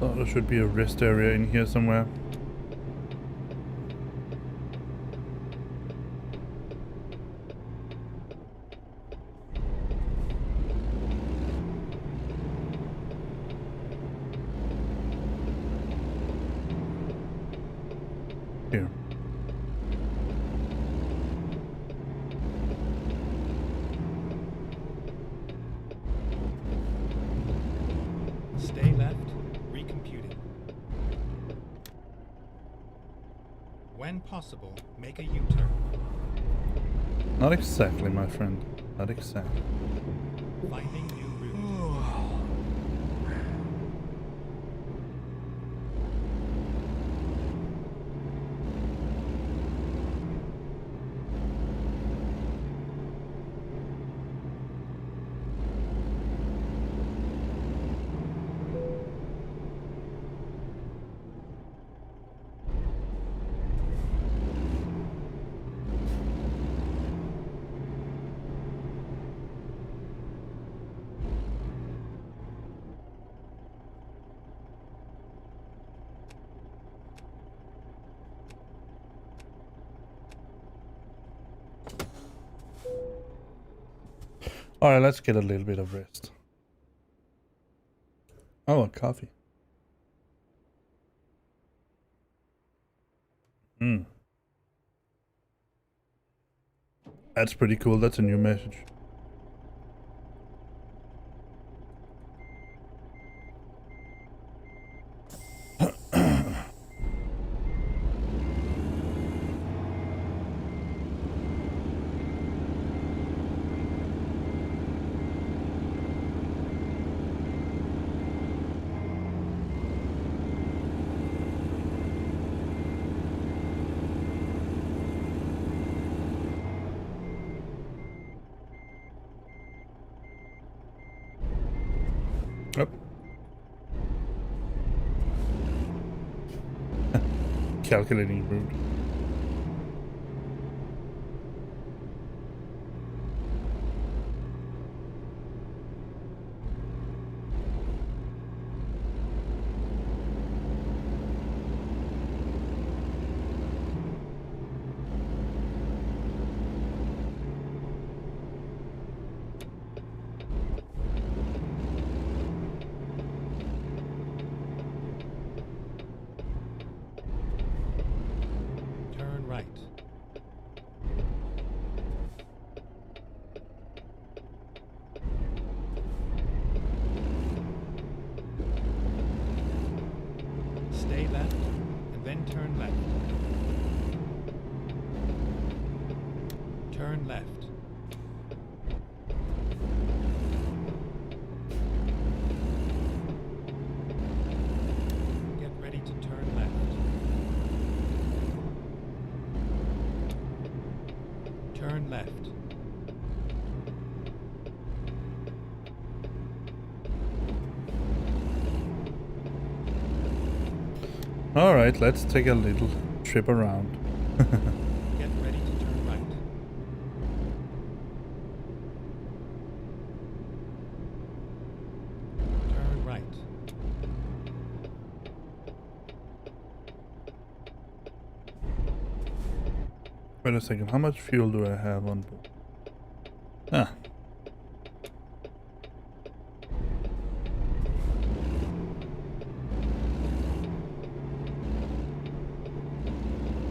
Oh, there should be a rest area in here somewhere. Here. Stay left. Recomputing. When possible, make a U-turn. Not exactly, my friend. Not exactly. Finding new route. Alright, let's get a little bit of rest. Oh, a coffee. Hmm. That's pretty cool. That's a new message. Oh. Calculating route. left. Get ready to turn left. Turn left. All right, let's take a little trip around. Get ready to turn right. Turn right. Wait a second, how much fuel do I have on board? Ah.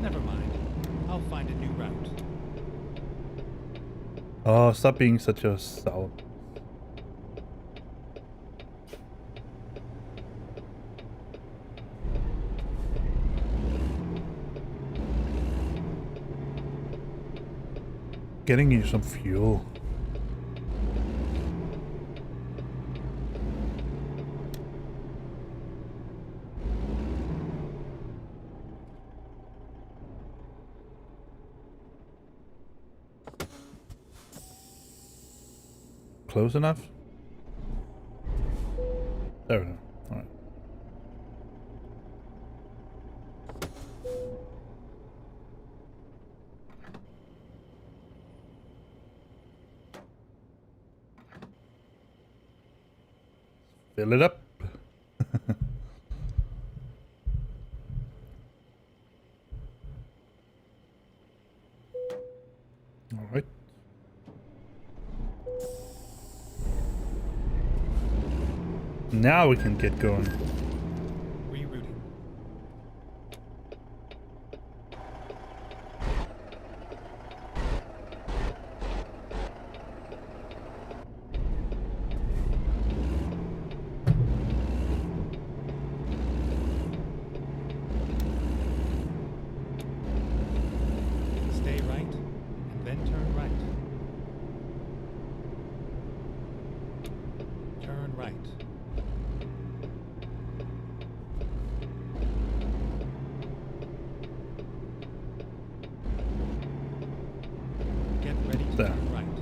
Never mind. I'll find a new route. Oh, stop being such a sour. Getting you some fuel. Close enough? There we go. Alright. Fill it up. Alright. Now we can get going. Rerouting. Stay right, and then turn right. Turn right. Get ready to There. turn right.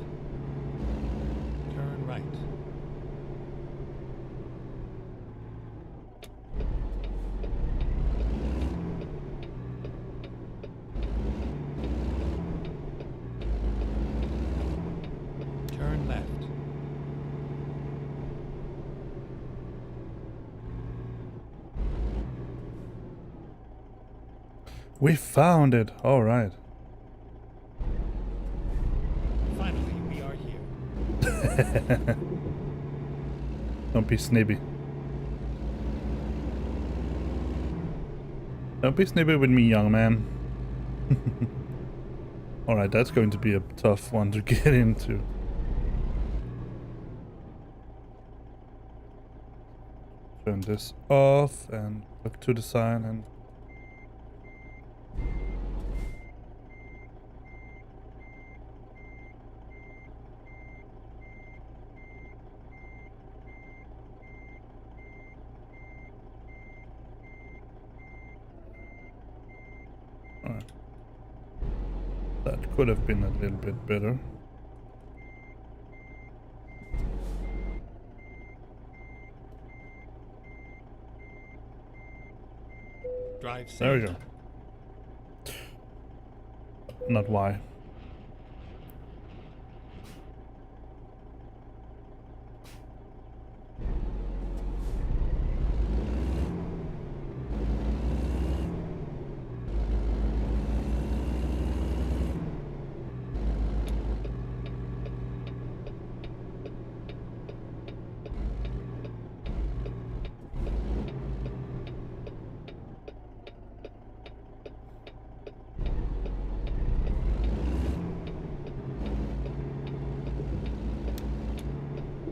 Turn right. Turn left. We found it. Alright. Finally, we are here. Don't be snibby. Don't be snibby with me, young man. Alright, that's going to be a tough one to get into. Turn this off and look to the side and... Alright. That could have been a little bit better. Drive safe. There we go. Not why.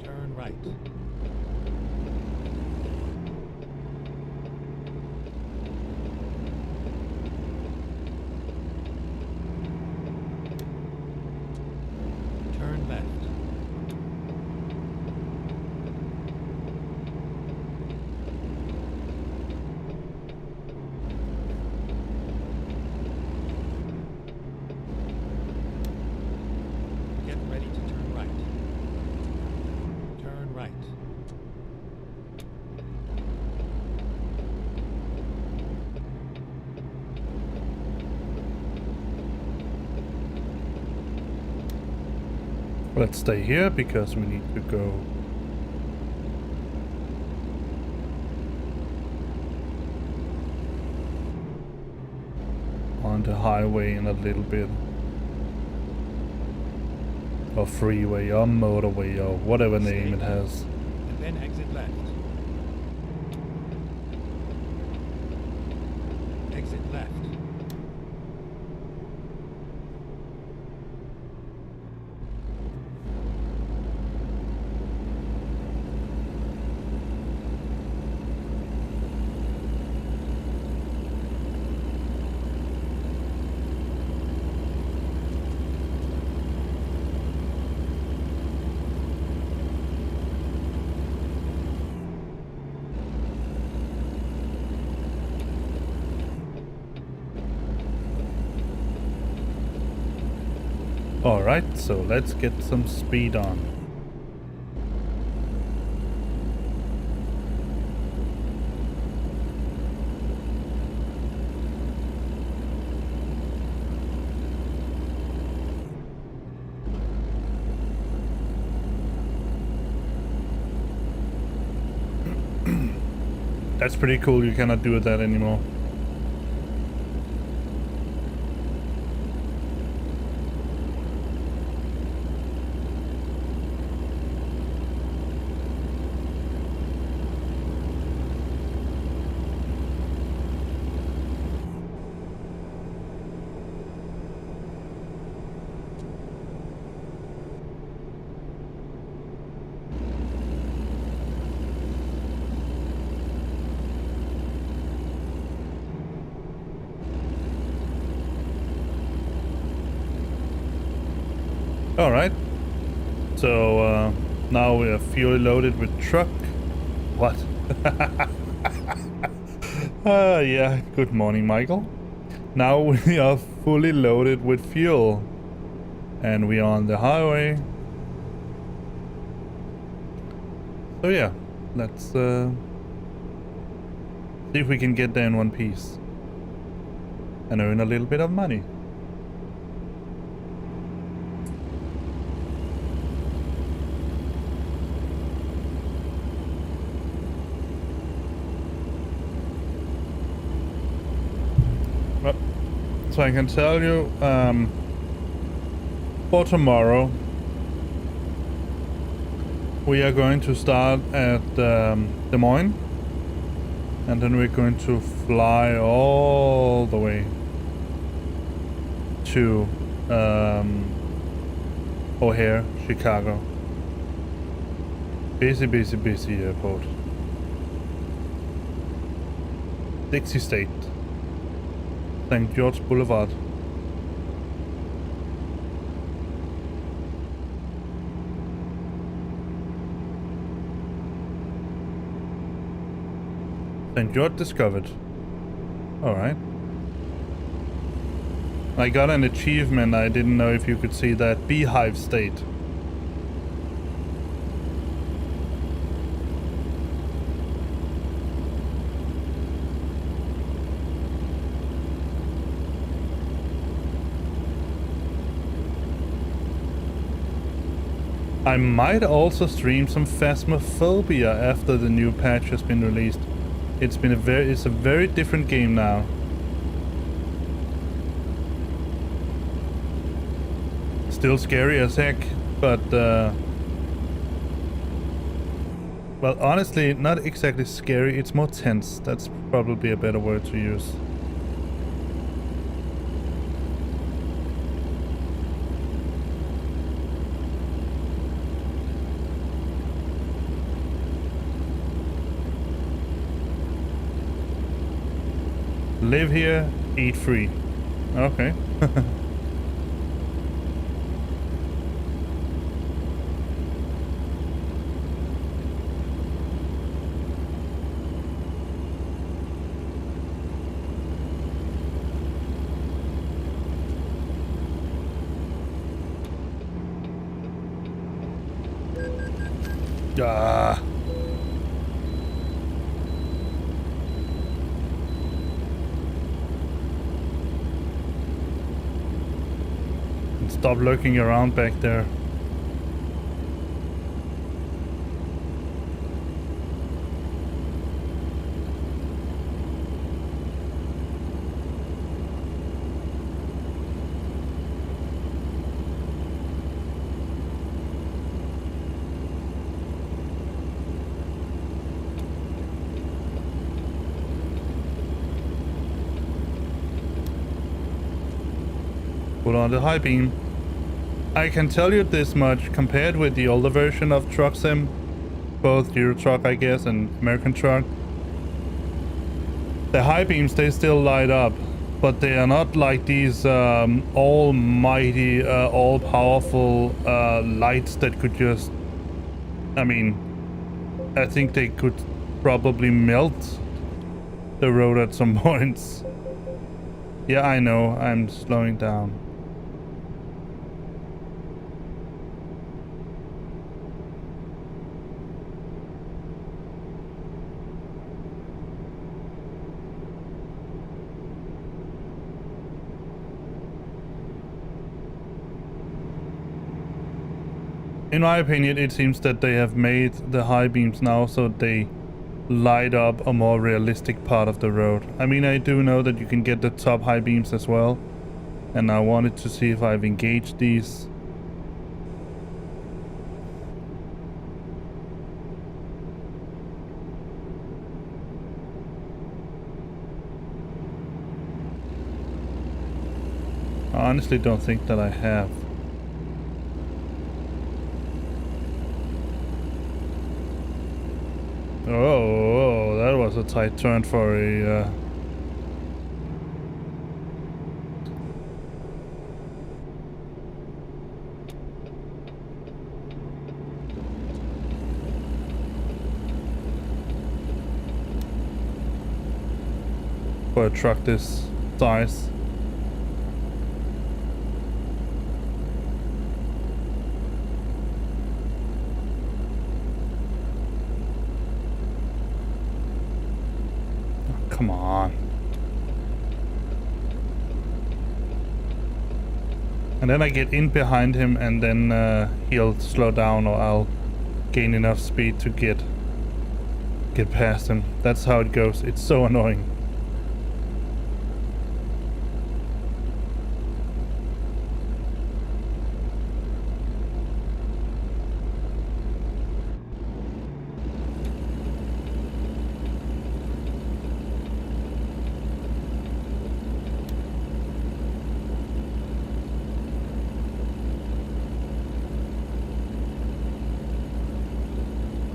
Turn right. Let's stay here because we need to go on the highway in a little bit. Or freeway, or motorway, or whatever name it has. And then exit left. Exit left. Alright, so let's get some speed on. That's pretty cool, you cannot do that anymore. Alright, so now we are fuel loaded with truck. What? Yeah, good morning, Michael. Now we are fully loaded with fuel. And we are on the highway. So yeah, let's see if we can get there in one piece. And earn a little bit of money. So I can tell you, for tomorrow, we are going to start at Des Moines, and then we're going to fly all the way to O'Hare, Chicago. Busy, busy, busy airport. Dixie State. St. George Boulevard. St. George discovered. Alright. I got an achievement. I didn't know if you could see that. Beehive State. I might also stream some Phasmophobia after the new patch has been released. It's a very different game now. Still scary as heck, but well, honestly, not exactly scary, it's more tense. That's probably a better word to use. Live here, eat free. Okay. Ah. Stop lurking around back there. hold on. The high beam. I can tell you this much, compared with the older version of Truck Sim, both Euro Truck, I guess, and American Truck, the high beams, they still light up, but they are not like these almighty, all-powerful lights that could just... I mean, I think they could probably melt the road at some points. Yeah, I know, I'm slowing down. In my opinion, it seems that they have made the high beams now so they light up a more realistic part of the road. I mean, I do know that you can get the top high beams as well, and I wanted to see if I've engaged these. I honestly don't think that I have. Oh, that was a tight turn for a... for a truck this size. Come on. And then I get in behind him and then he'll slow down, or I'll gain enough speed to get past him. That's how it goes. It's so annoying.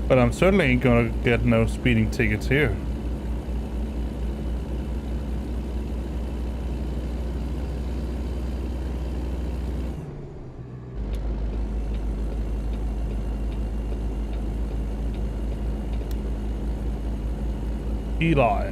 But I'm certainly ain't gonna get no speeding tickets here. Eli.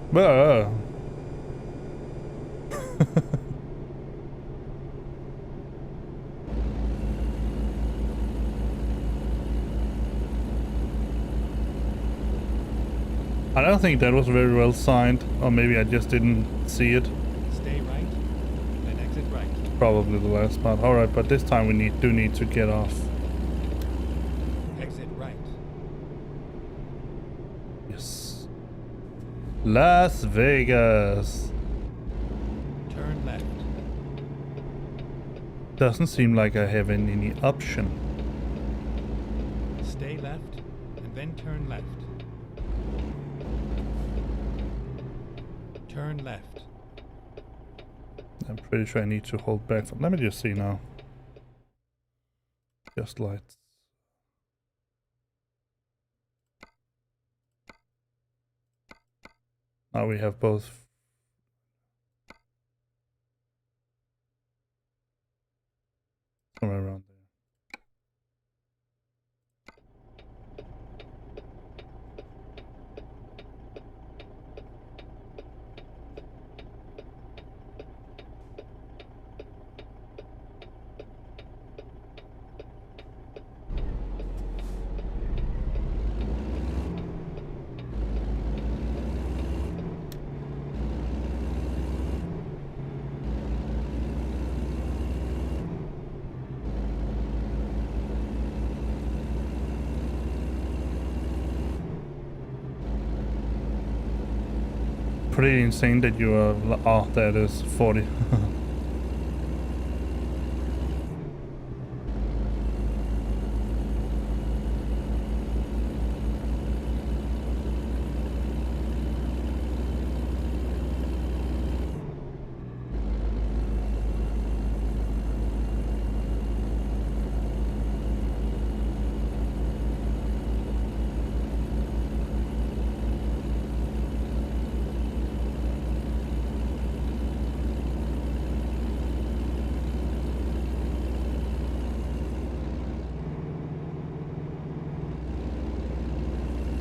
Whoa. I don't think that was very well signed, or maybe I just didn't see it. Stay right, then exit right. Probably the last part. Alright, but this time we do need to get off. Exit right. Yes. Las Vegas. Turn left. Doesn't seem like I have any option. Stay left, and then turn left. Turn left. I'm pretty sure I need to hold back. Let me just see now. Just lights. Now we have both. Somewhere around there. pretty insane that you are... Oh, that is 40.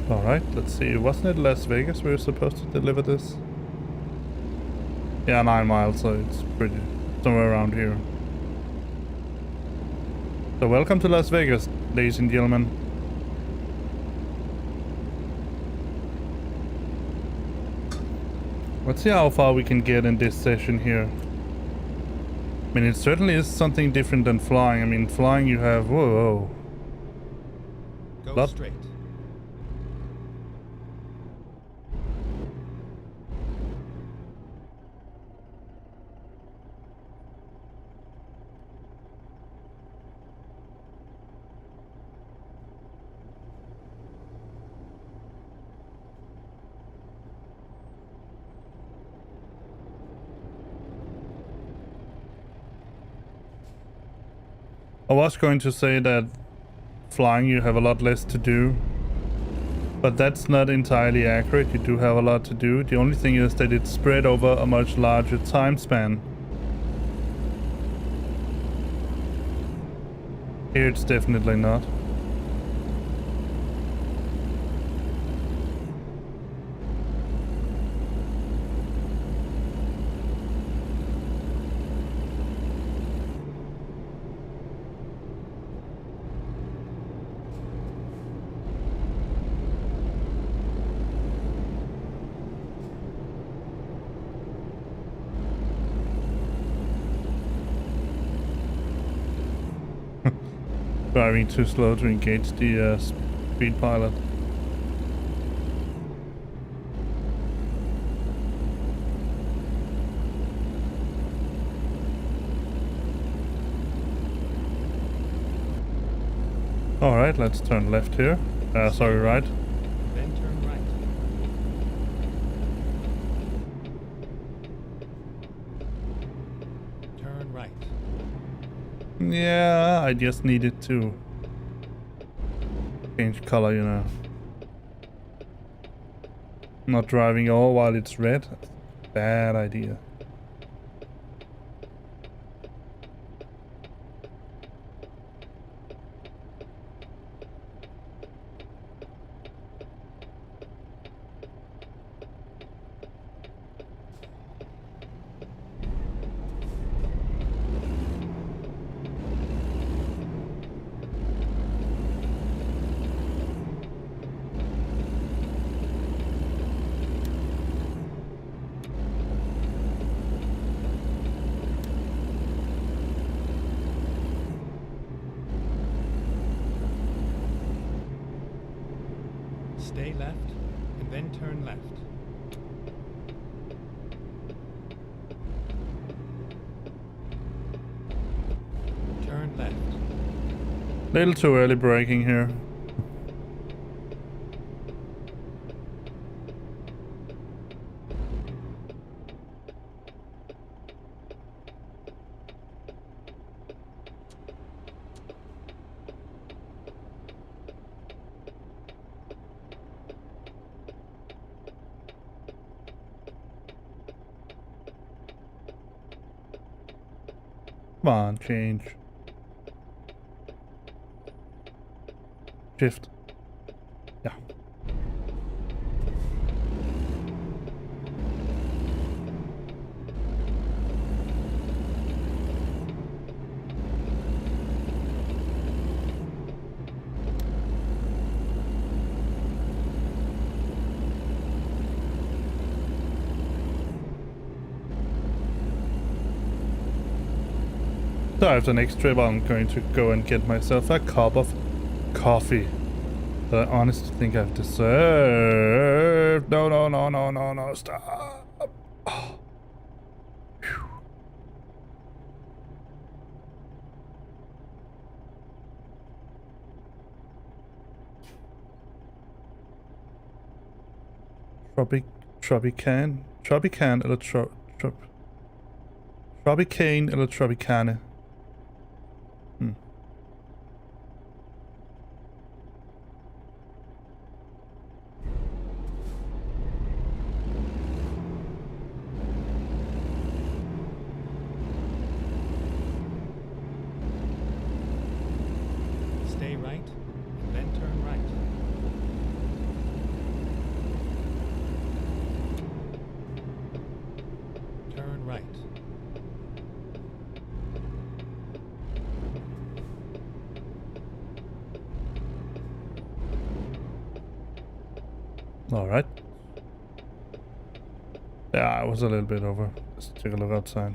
Alright, let's see. Wasn't it Las Vegas we were supposed to deliver this? Yeah, 9 miles, so it's pretty... somewhere around here. So welcome to Las Vegas, ladies and gentlemen. Let's see how far we can get in this session here. I mean, it certainly is something different than flying. I mean, flying you have... Whoa. Go straight. I was going to say that flying you have a lot less to do, but that's not entirely accurate. You do have a lot to do. The only thing is that it's spread over a much larger time span. Here it's definitely not. Driving too slow to engage the speed pilot. Alright, let's turn left here. Sorry, right. Then turn right. Turn right. Yeah, I just needed to change color, you know. Not driving all while it's red. Bad idea. Stay left, and then turn left. Turn left. Little too early braking here. Come on, change. Shift. Yeah. So after the next trip I'm going to go and get myself a cup of coffee that I honestly think I've deserved. No, stop. Tropican eller Tropicane eller Tropicane? Stay right, and then turn right. Turn right. All right. Yeah, I was a little bit over. Let's take a look outside.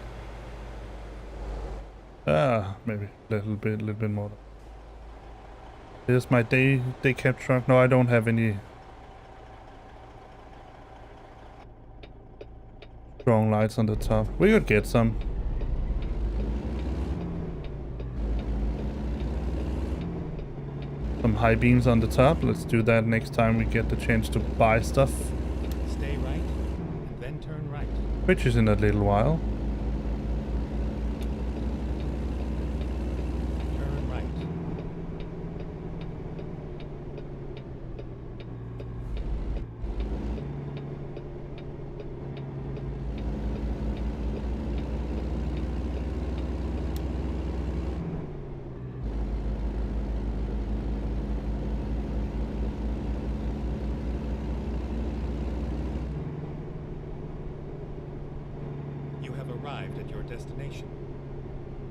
Maybe a little bit more. Here's my day cab truck. No, I don't have any strong lights on the top. We could get some. Some high beams on the top. Let's do that next time we get the chance to buy stuff. Stay right, and then turn right. Which is in a little while. Turn right. You have arrived at your destination.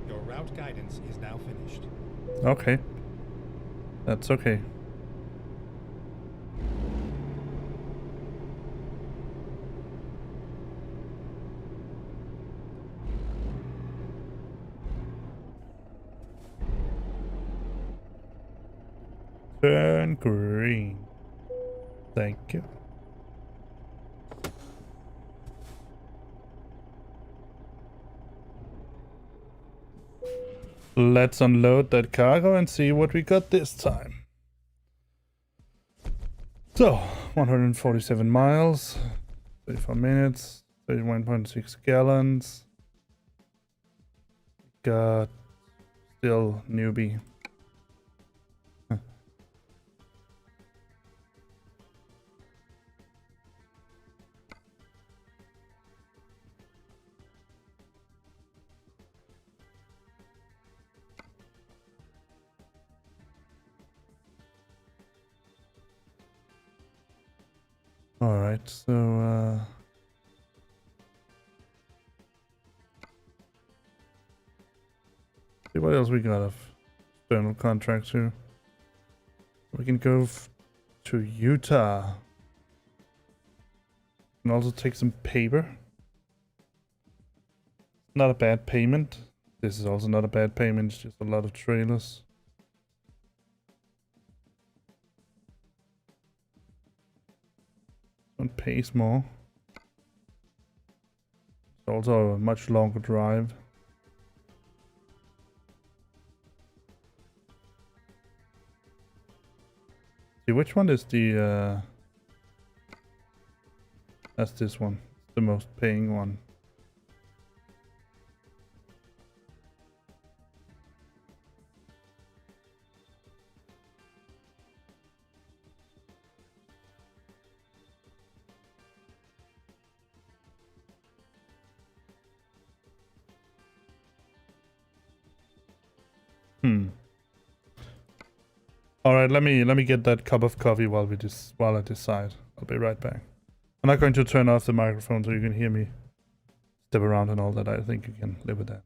Your route guidance is now finished. Okay. That's okay. Turn green. Thank you. Let's unload that cargo and see what we got this time. So, 147 miles, 34 minutes, 31.6 gallons. Got still newbie. Alright, so see what else we got of external contracts here. We can go to Utah. And also take some paper. Not a bad payment. This is also not a bad payment, it's just a lot of trailers. One pays more. It's also a much longer drive. See, which one is the that's this one. The most paying one. All right, let me get that cup of coffee while I decide. I'll be right back. I'm not going to turn off the microphone so you can hear me step around and all that. I think you can live with that.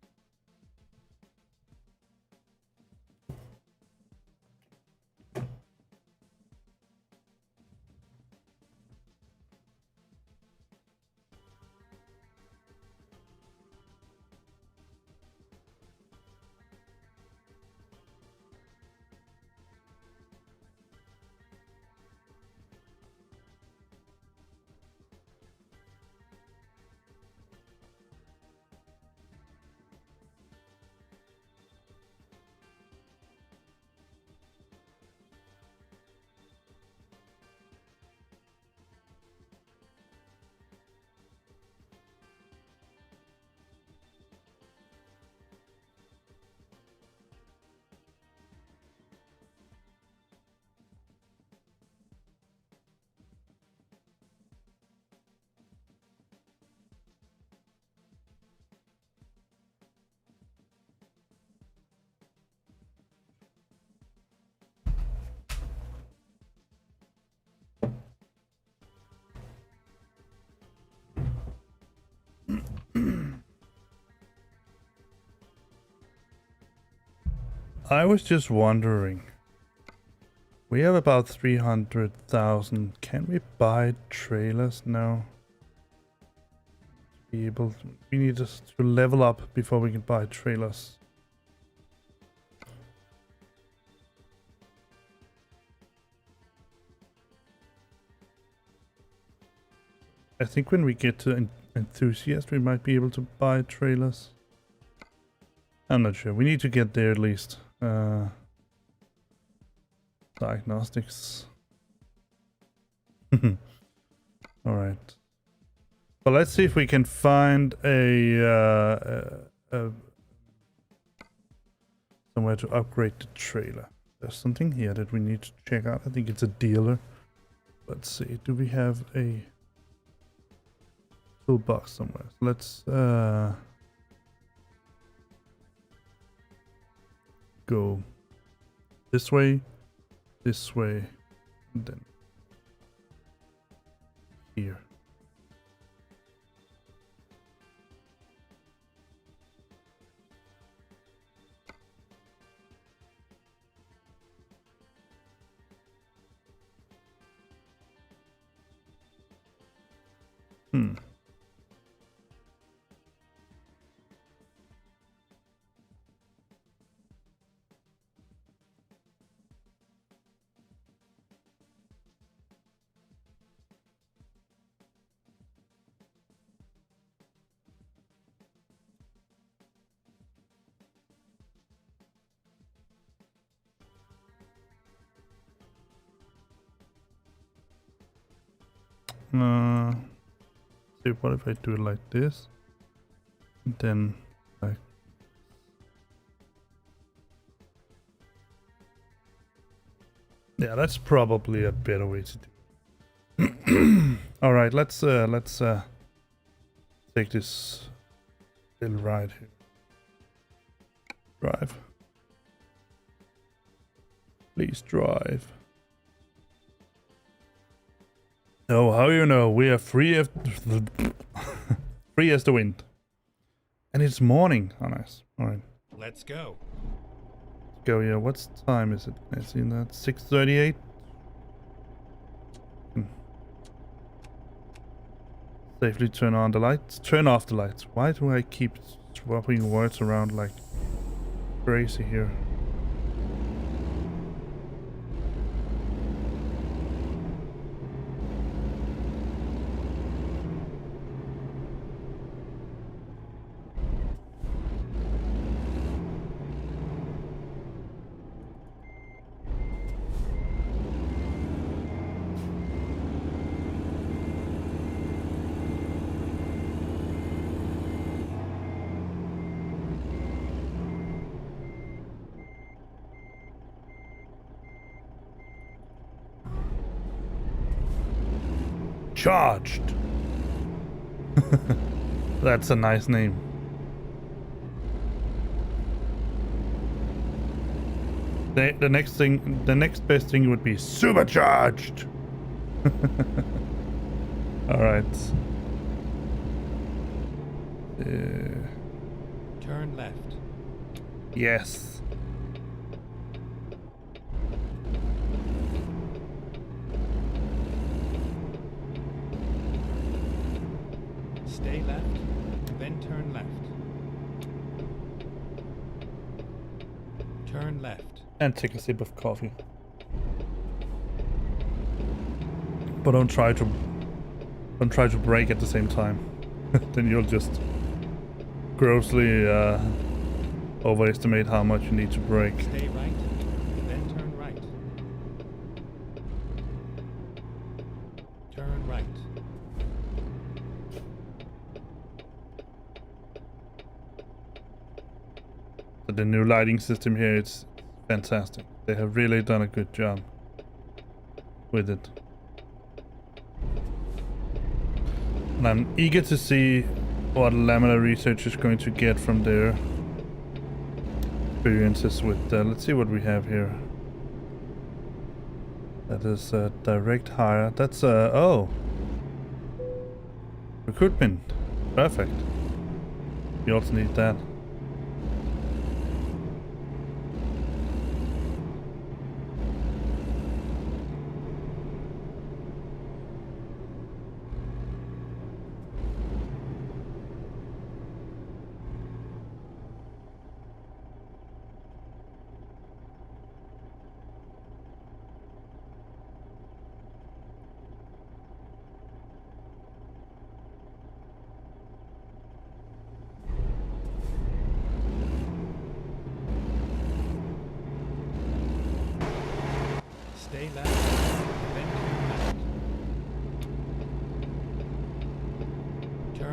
I was just wondering. We have about 300,000. Can we buy trailers now? Be able to, we need to level up before we can buy trailers. I think when we get to enthusiast, we might be able to buy trailers. I'm not sure. We need to get there at least. Diagnostics. All right. Well, let's see if we can find a somewhere to upgrade the trailer. There's something here that we need to check out. I think it's a dealer. Let's see. Do we have a toolbox somewhere? So let's go this way, and then here. See, what if I do it like this? And then like yeah, that's probably a better way to do it. All right, let's take this little ride here. Drive. Please drive. Oh, how you know? We are free as free as the wind. And it's morning on us. Alright. Let's go. Go, yeah. What time is it? I see that. 6:38. Safely turn on the lights. Turn off the lights. Why do I keep swapping words around like crazy here? Charged. That's a nice name. The next best thing would be supercharged. All right. Turn left. Yes. Stay left, then turn left. Turn left. And take a sip of coffee. But don't try to brake at the same time. Then you'll just grossly overestimate how much you need to brake. Stay right, then turn right. Turn right. But the new lighting system here, it's fantastic. They have really done a good job with it. And I'm eager to see what Laminar Research is going to get from their experiences with, let's see what we have here. That is direct hire. That's, oh. Recruitment. Perfect. We also need that.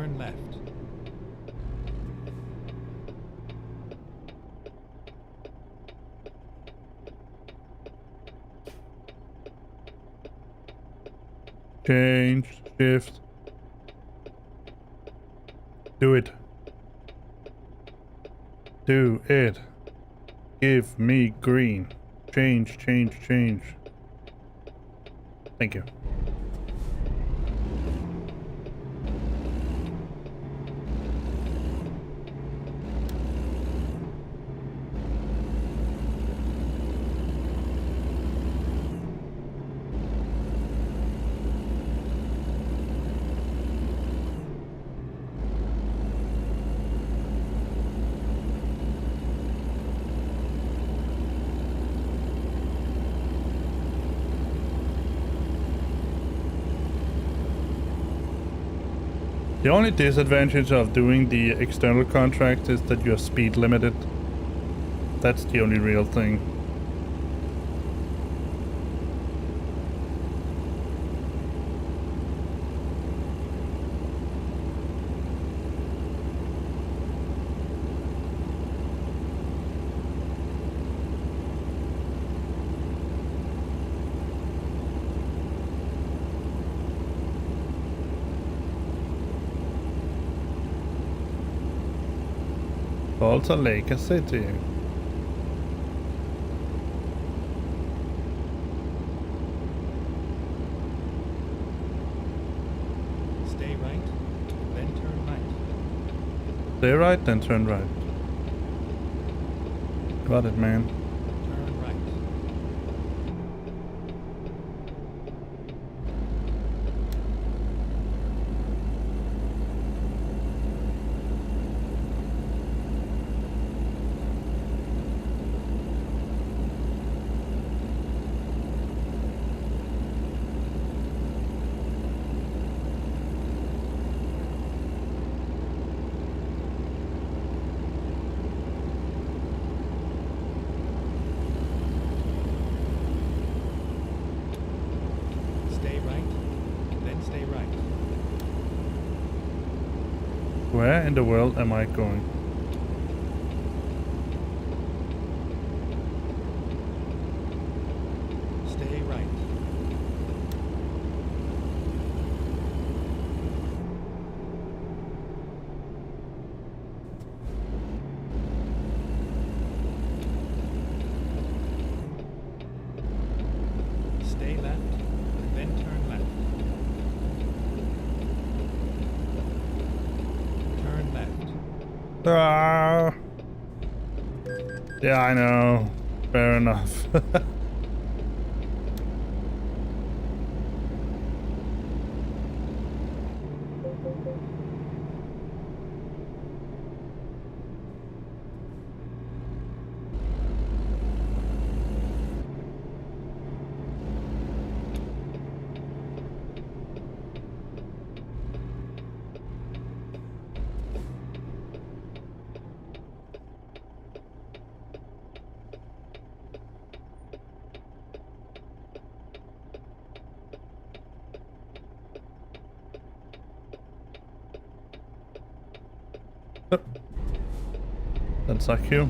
Turn left. Change, shift. Do it. Do it. Give me green. Change, change, change. Thank you. The only disadvantage of doing the external contract is that you're speed limited. That's the only real thing. Balta Lake City. Stay right, then turn right. Stay right, then turn right. Got it, man. Turn right. Stay right, then stay right. Where in the world am I going? Stay right. Stay left, then turn left. Turn left. Ah! Yeah, I know. Fair enough. That's like you.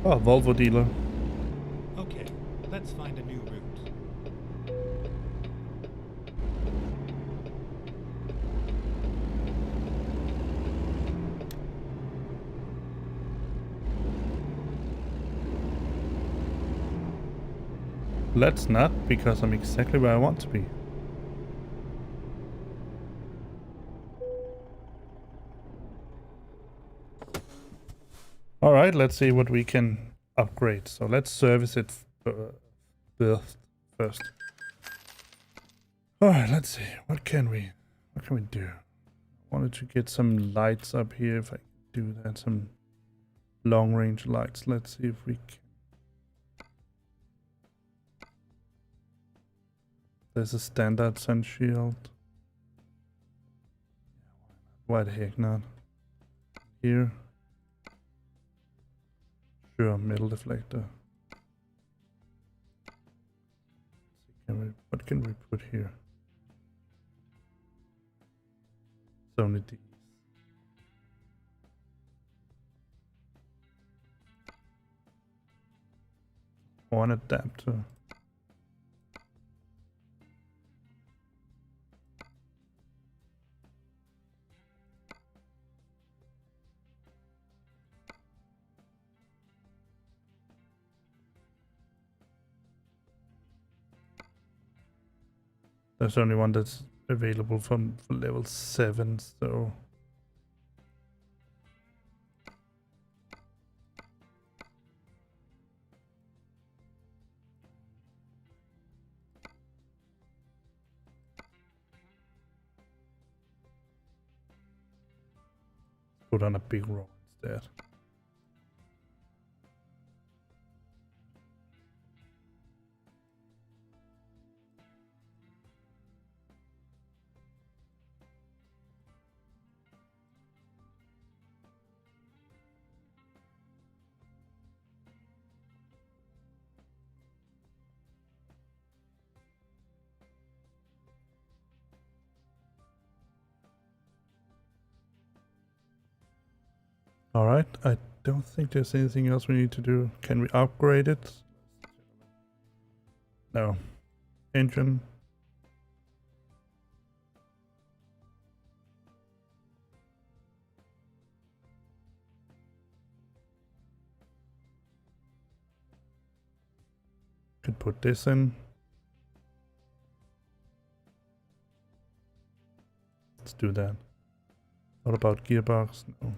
Oh, Volvo dealer. Okay, let's find a new route. Let's not, because I'm exactly where I want to be. Alright, let's see what we can upgrade. So let's service it first. Alright, let's see. What can we do? I wanted to get some lights up here if I can do that. Some long range lights. Let's see if we can. There's a standard sun shield. Why the heck not? Here. Sure, metal deflector. What What can we put here? It's only these. One adapter. There's only one that's available for level 7, so put on a big roll instead. Alright, I don't think there's anything else we need to do. Can we upgrade it? No. Engine. Could put this in. Let's do that. What about gearbox? No.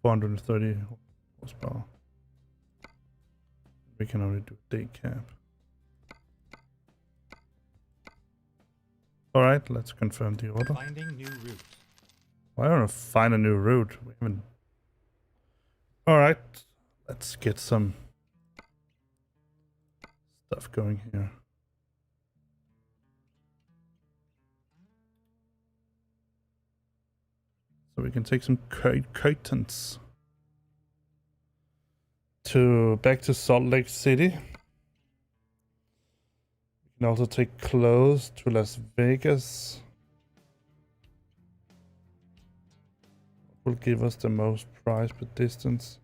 $430 horsepower. We can only do day cap. Alright, let's confirm the order. Finding new route. Why don't I find a new route? We haven't. Alright, let's get some stuff going here. So we can take some curtains back to Salt Lake City. We can also take clothes to Las Vegas. Will give us the most price per distance.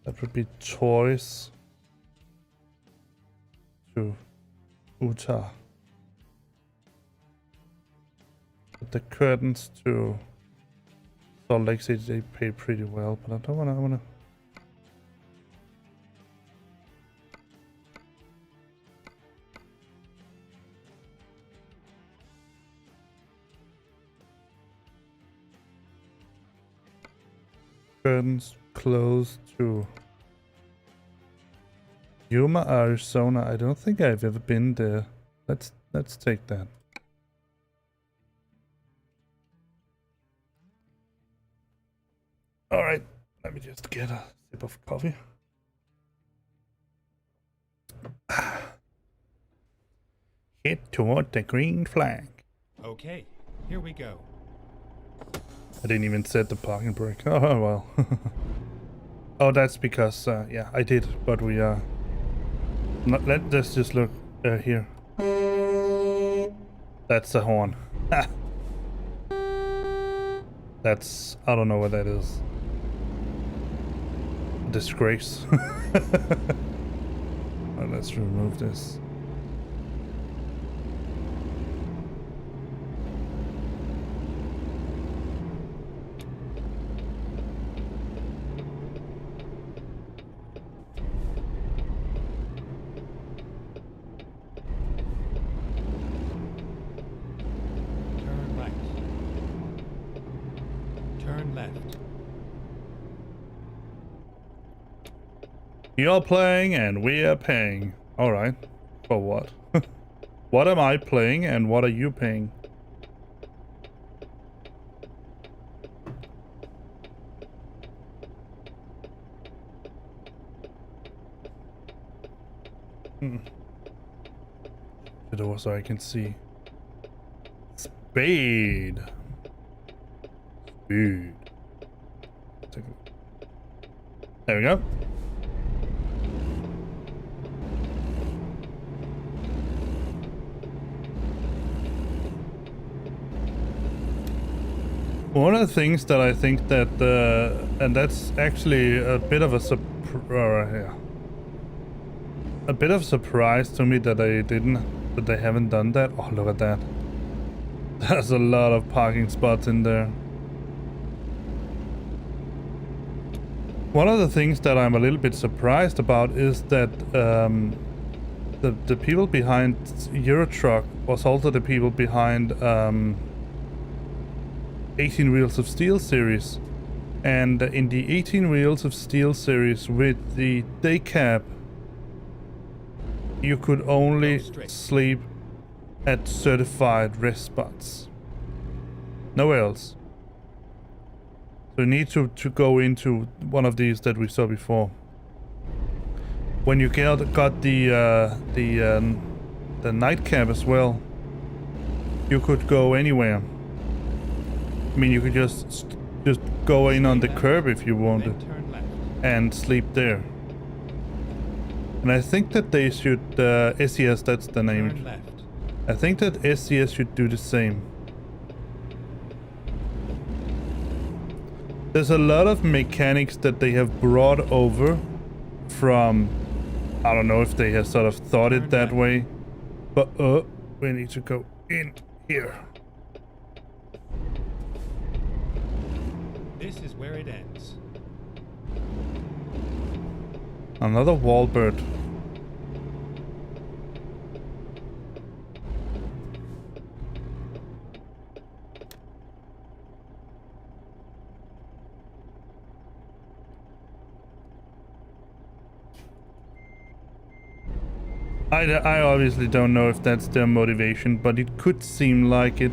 That would be toys to Utah. But the curtains to Salt Lake City, they pay pretty well, but I don't wanna, I wanna. Curtains close to Yuma, Arizona. I don't think I've ever been there. Let's take that. All right, let me just get a sip of coffee. Head toward the green flag. Okay, here we go. I didn't even set the parking brake. Oh well. Oh, that's because yeah, I did, but we are. Let's just look here. That's the horn. That's, I don't know what that is. Disgrace. Well, let's remove this. Turn right. Turn left. You're playing and we are paying. Alright. For what? What am I playing and what are you paying? The door so I can see. Speed. Speed. There we go. One of the things that I think that, and that's actually a bit of a surprise to me that they haven't done that. Oh, look at that. There's a lot of parking spots in there. One of the things that I'm a little bit surprised about is that the people behind Euro Truck was also the people behind 18 Wheels of Steel series, and in the 18 Wheels of Steel series with the day cab you could only sleep at certified rest spots, nowhere else. So you need to go into one of these that we saw before. When you got the night cab as well, you could go anywhere. I mean, you could just go in on the curb if you wanted and sleep there. And I think that they should, SES, that's the name. I think that SES should do the same. There's a lot of mechanics that they have brought over from, I don't know if they have sort of thought it that way, but we need to go in here. This is where it ends. Another wallbird. I obviously don't know if that's their motivation, but it could seem like it.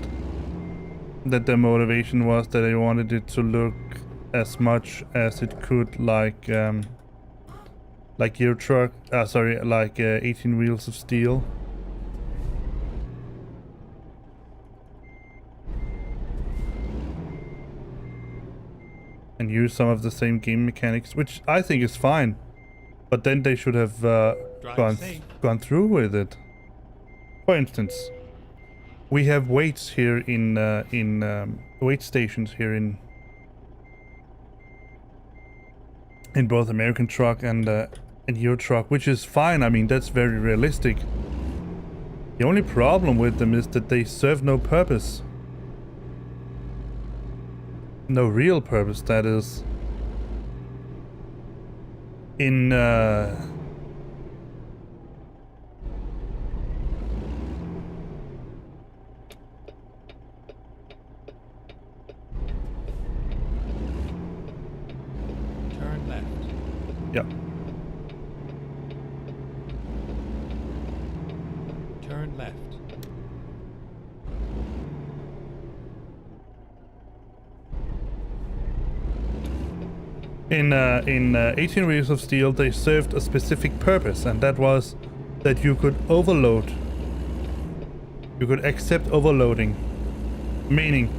That their motivation was that they wanted it to look as much as it could like Euro Truck, like 18 Wheels of Steel. And use some of the same game mechanics, which I think is fine. But then they should have gone through with it. For instance, we have weights here in weight stations here in both American Truck and Euro Truck, which is fine. I mean, that's very realistic. The only problem with them is that they serve no purpose. No real purpose, that is. In Turn left. yeah. Turn left. In 18 Wheels of Steel, they served a specific purpose, and that was that you could overload. You could accept overloading, meaning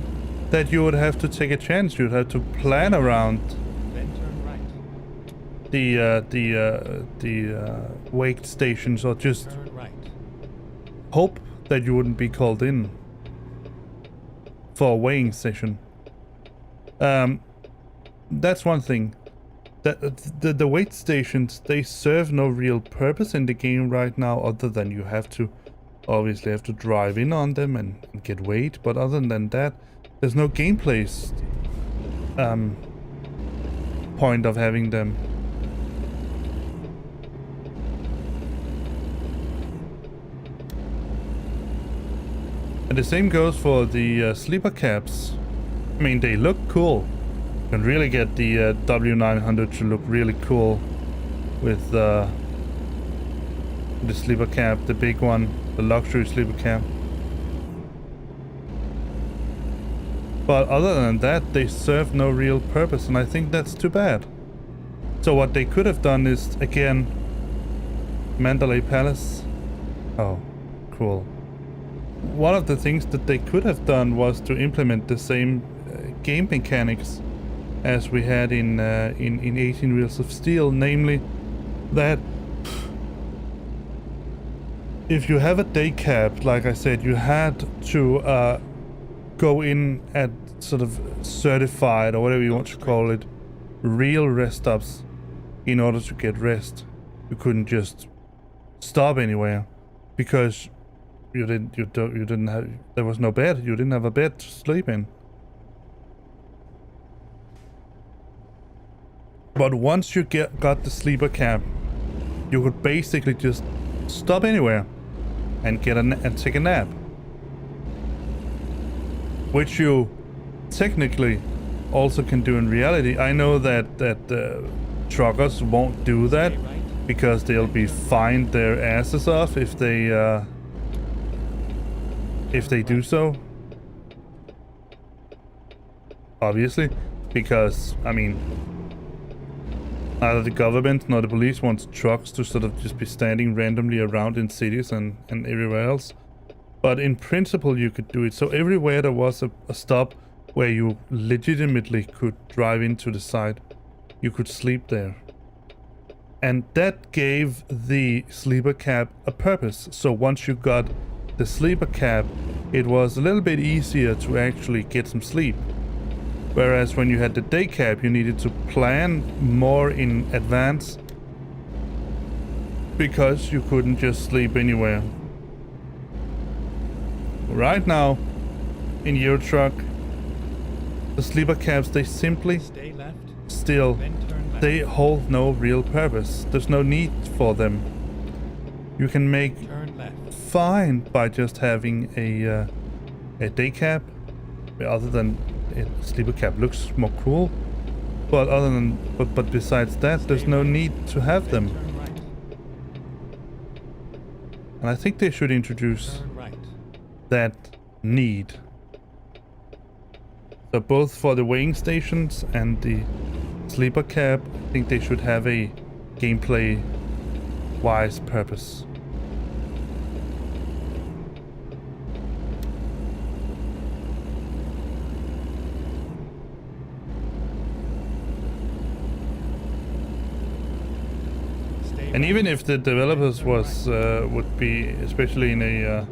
that you would have to take a chance. You'd have to plan around Then turn right. the wake stations, or just Turn right. hope that you wouldn't be called in for a weighing session. That's one thing. The weight stations, they serve no real purpose in the game right now, other than you have to obviously have to drive in on them and get weight. But other than that, there's no gameplay point of having them. And the same goes for the sleeper cabs. I mean, they look cool. You can really get the W900 to look really cool with the sleeper cab, the big one, the luxury sleeper cab. But other than that, they serve no real purpose, and I think that's too bad. So what they could have done is, again, Mandalay Palace. Oh, cool. one of the things that they could have done was to implement the same game mechanics as we had in 18 Wheels of Steel, namely that if you have a day cab, like I said, you had to go in at sort of certified, or whatever you want to call it, real rest stops in order to get rest. You couldn't just stop anywhere because you didn't have, there was no bed. You didn't have a bed to sleep in. But once you got the sleeper cab, you could basically just stop anywhere and and take a nap, which you technically also can do in reality. I know that truckers won't do that because they'll be fined their asses off if they do so. Obviously, because I mean, neither the government nor the police wants trucks to sort of just be standing randomly around in cities and everywhere else. But in principle, you could do it. So everywhere there was a stop where you legitimately could drive into the site, you could sleep there. And that gave the sleeper cab a purpose. So once you got the sleeper cab, it was a little bit easier to actually get some sleep. Whereas when you had the day cab, you needed to plan more in advance because you couldn't just sleep anywhere. Right now, in Euro Truck, the sleeper cabs, they simply Stay left, still, then turn left. they hold no real purpose. There's no need for them. You can make Turn left. fine by just having a day cab, other than sleeper cab looks more cool, but other than but besides that, there's no need to have them. Turn right. And I think they should introduce Turn right. that need. So both for the weighing stations and the sleeper cab, I think they should have a gameplay wise purpose. And even if the developers would be, especially in a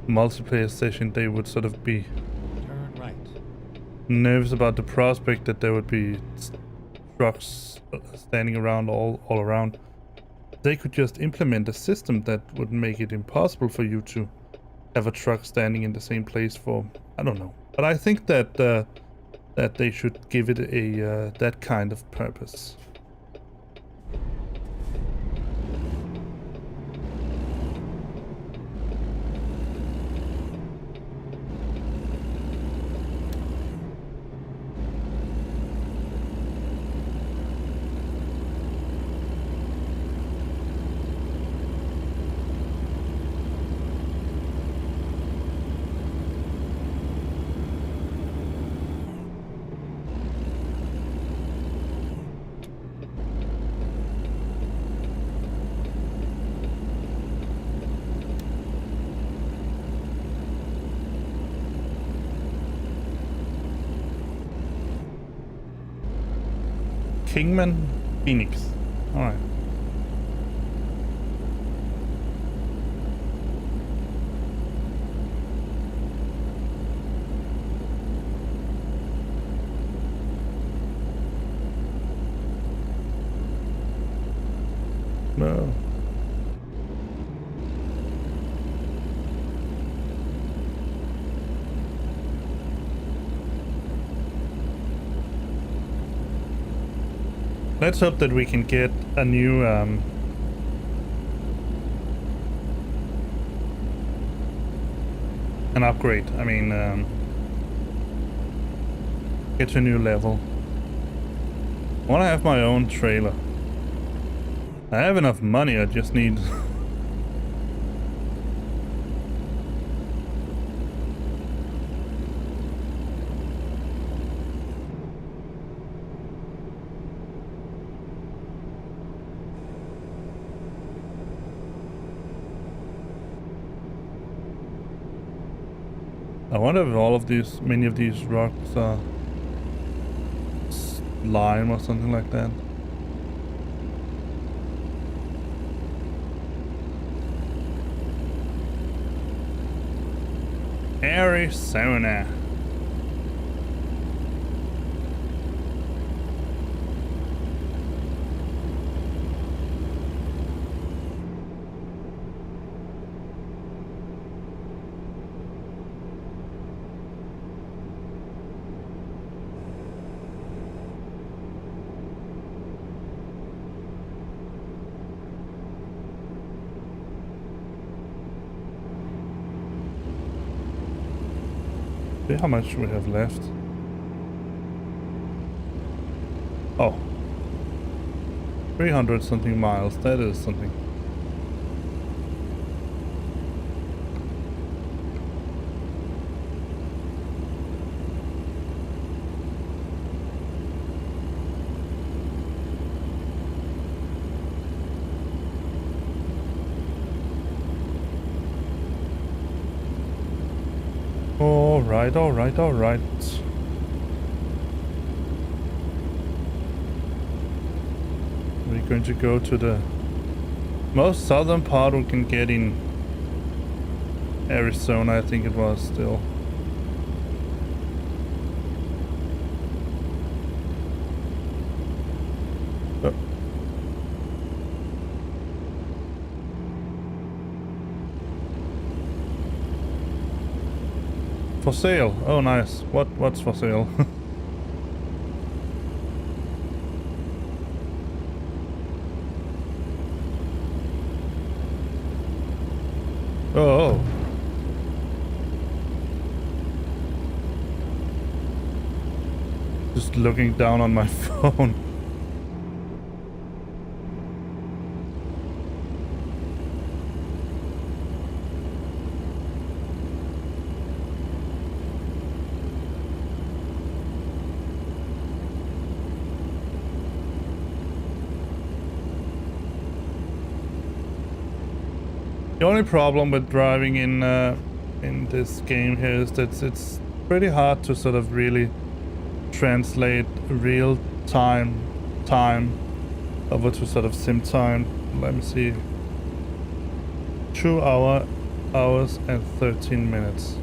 multiplayer session, they would sort of be Turn right. nervous about the prospect that there would be trucks standing around all around. They could just implement a system that would make it impossible for you to have a truck standing in the same place for, I don't know. But I think that that they should give it a that kind of purpose. Kingman, Phoenix. Alright. No. Let's hope that we can get a new an upgrade. I mean, get to a new level. I want to have my own trailer. I have enough money, I just need I wonder if all of these, many of these rocks are lime or something like that. Arizona. See how much we have left. Oh. 300 something miles. That is something. Alright, alright, alright. We're going to go to the most southern part we can get in Arizona, I think it was still. Oh. For sale. Oh, nice. What's for sale? Oh. Just looking down on my phone. The only problem with driving in this game here is that it's pretty hard to sort of really translate real time over to sort of sim time. Let me see. 2 hours and 13 minutes.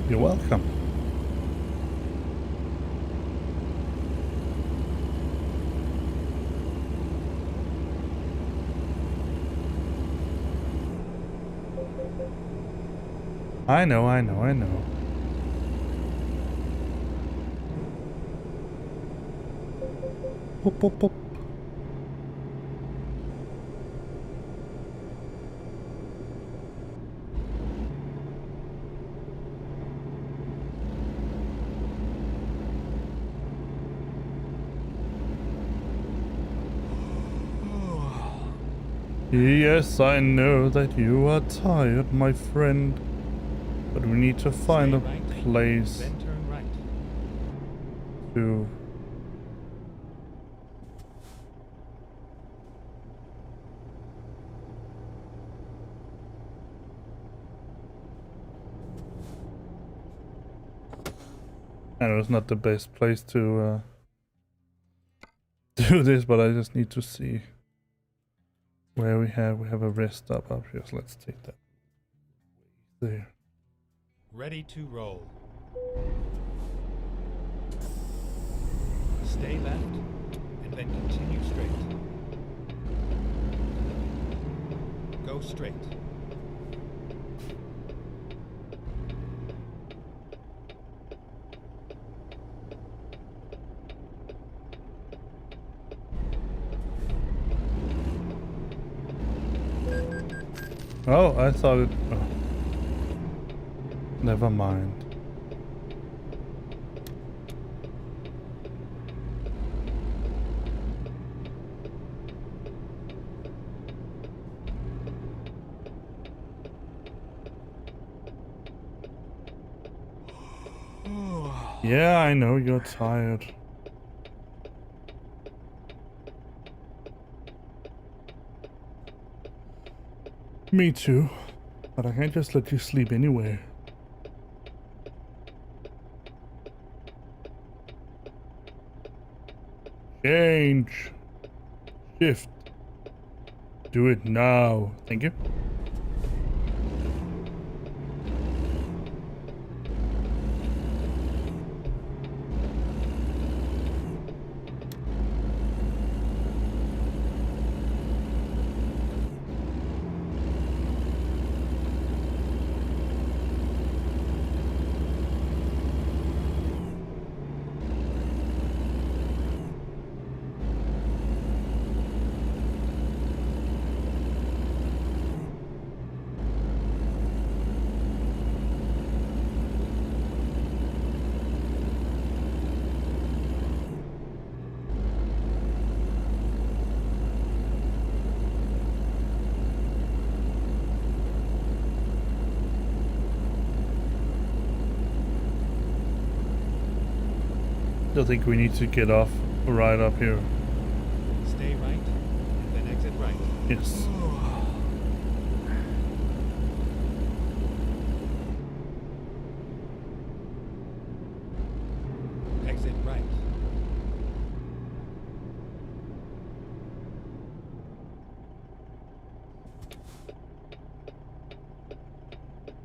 You're welcome. I know. Pop, pop, pop. Yes, I know that you are tired, my friend. But we need to find a place Then turn right. to... I know it's not the best place to do this, but I just need to see where we have a rest stop up here. So let's take that there. Ready to roll. Stay left and then continue straight. Go straight. Oh, I thought it... Oh. Never mind. Yeah, I know you're tired. Me too. But I can't just let you sleep anywhere. Change. Shift. Do it now. Thank you. I think we need to get off right up here. Stay right, and then exit right. Yes. Exit right.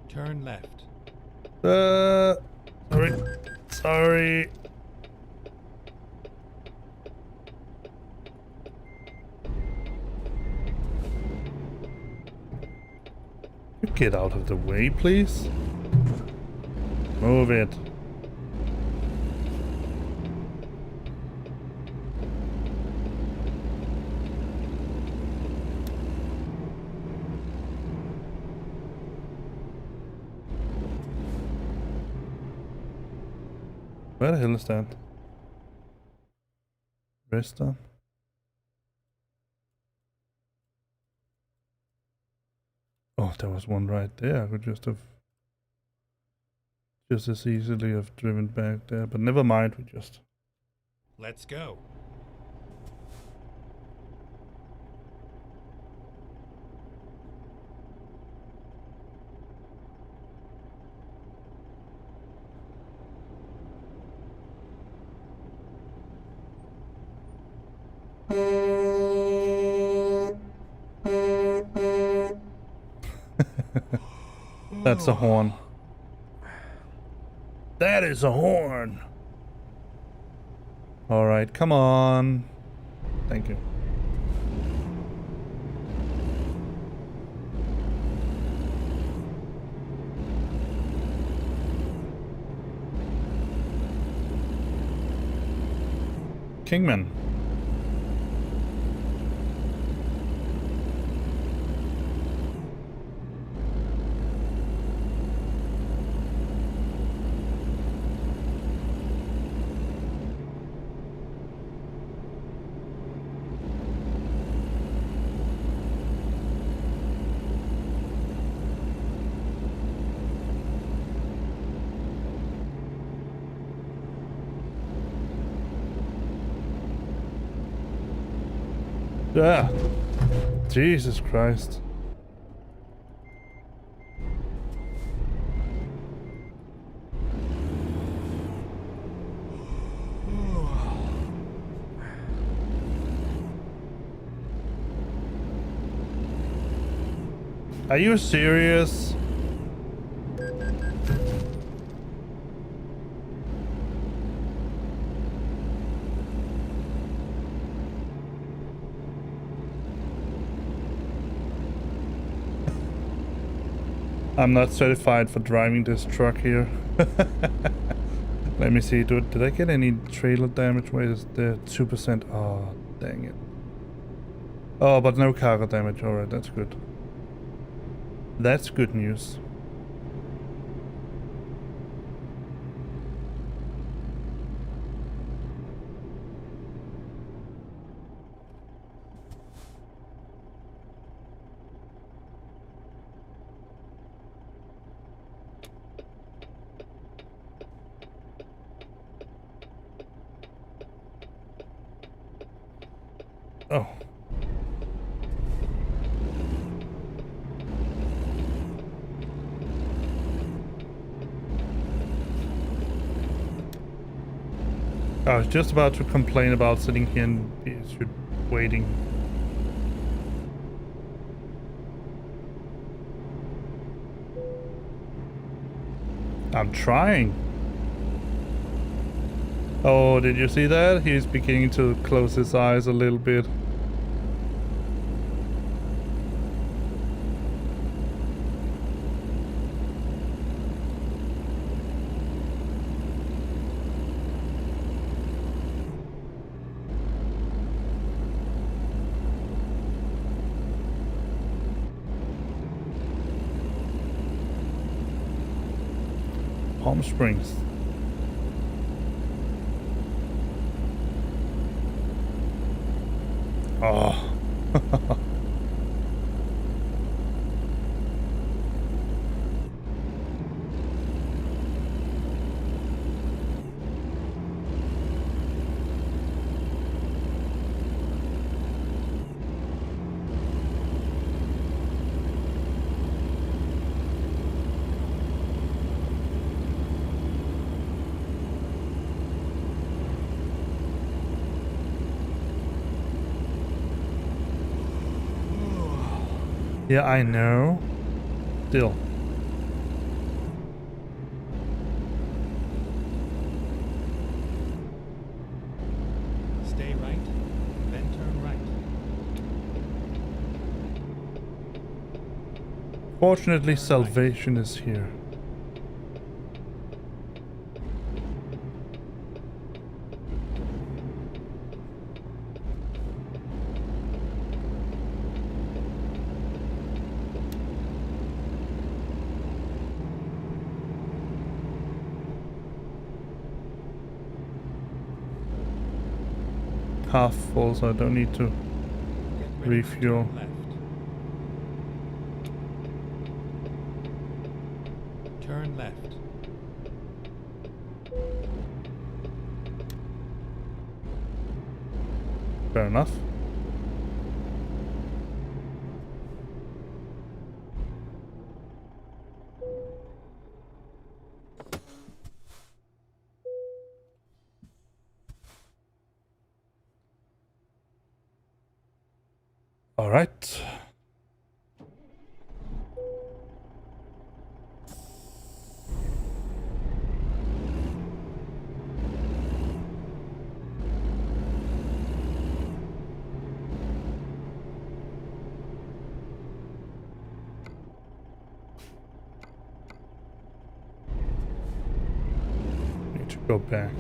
Turn left. Sorry. Sorry. Get out of the way, please. Move it. Where the hell is that? Rest stop? Oh, there was one right there. I could just as easily have driven back there, but never mind. We just. Let's go. That's a horn. That is a horn. All right, come on. Thank you. Kingman. Yeah. Jesus Christ. Are you serious? I'm not certified for driving this truck here. Let me see. Did I get any trailer damage? Where is the 2%? Oh, dang it. Oh, but no cargo damage. Alright, that's good. That's good news. I was just about to complain about sitting here and waiting. I'm trying. Oh, did you see that? He's beginning to close his eyes a little bit. Palm Springs. Oh. Yeah, I know. Still. Stay right, then turn right. Fortunately, salvation is here. Half full, so I don't need to refuel. Turn left. Fair enough. All right. Need to go back.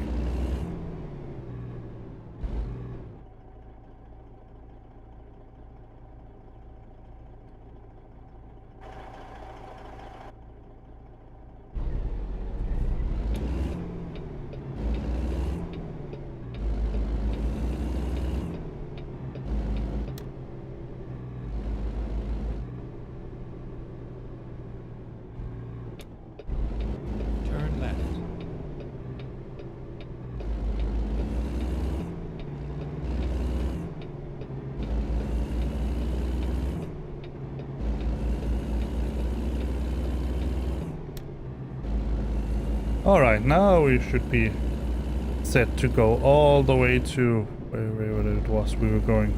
Turn left. All right, now we should be set to go all the way to wherever it was we were going.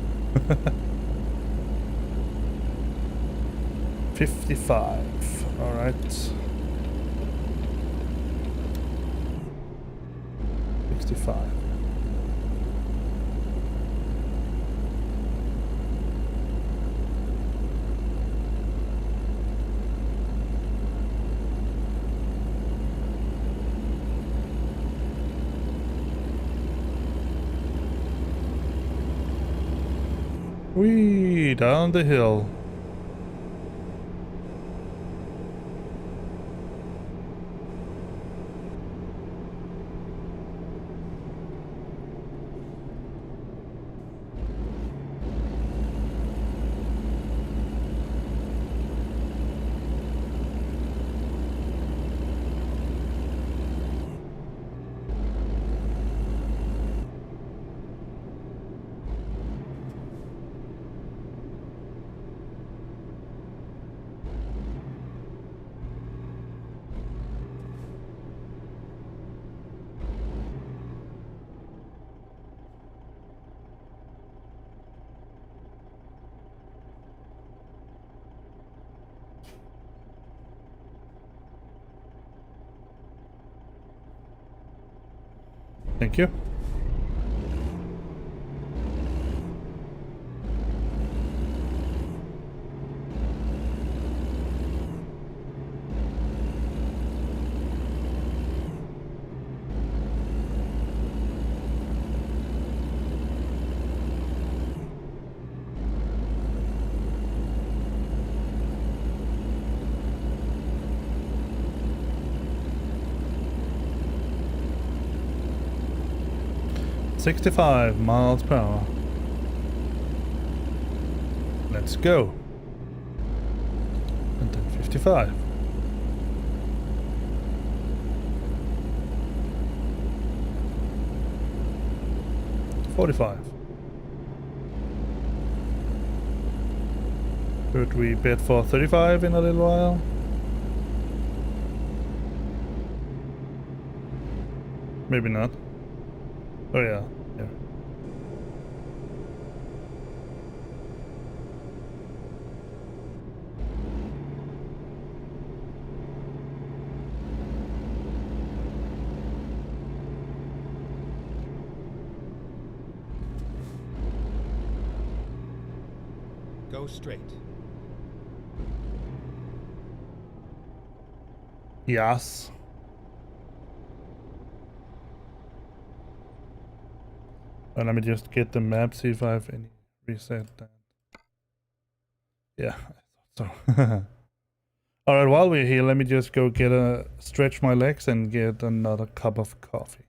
55. All right. 65. Whee, down the hill. Thank you. $65 miles per hour. Let's go. And then 55. $45. Should we bid for 35 in a little while? Maybe not. Oh yeah, yeah. Go straight. Yes. Let me just get the map, see if I have any reset that. Yeah, I thought so. Alright, while we're here, let me just go stretch my legs and get another cup of coffee.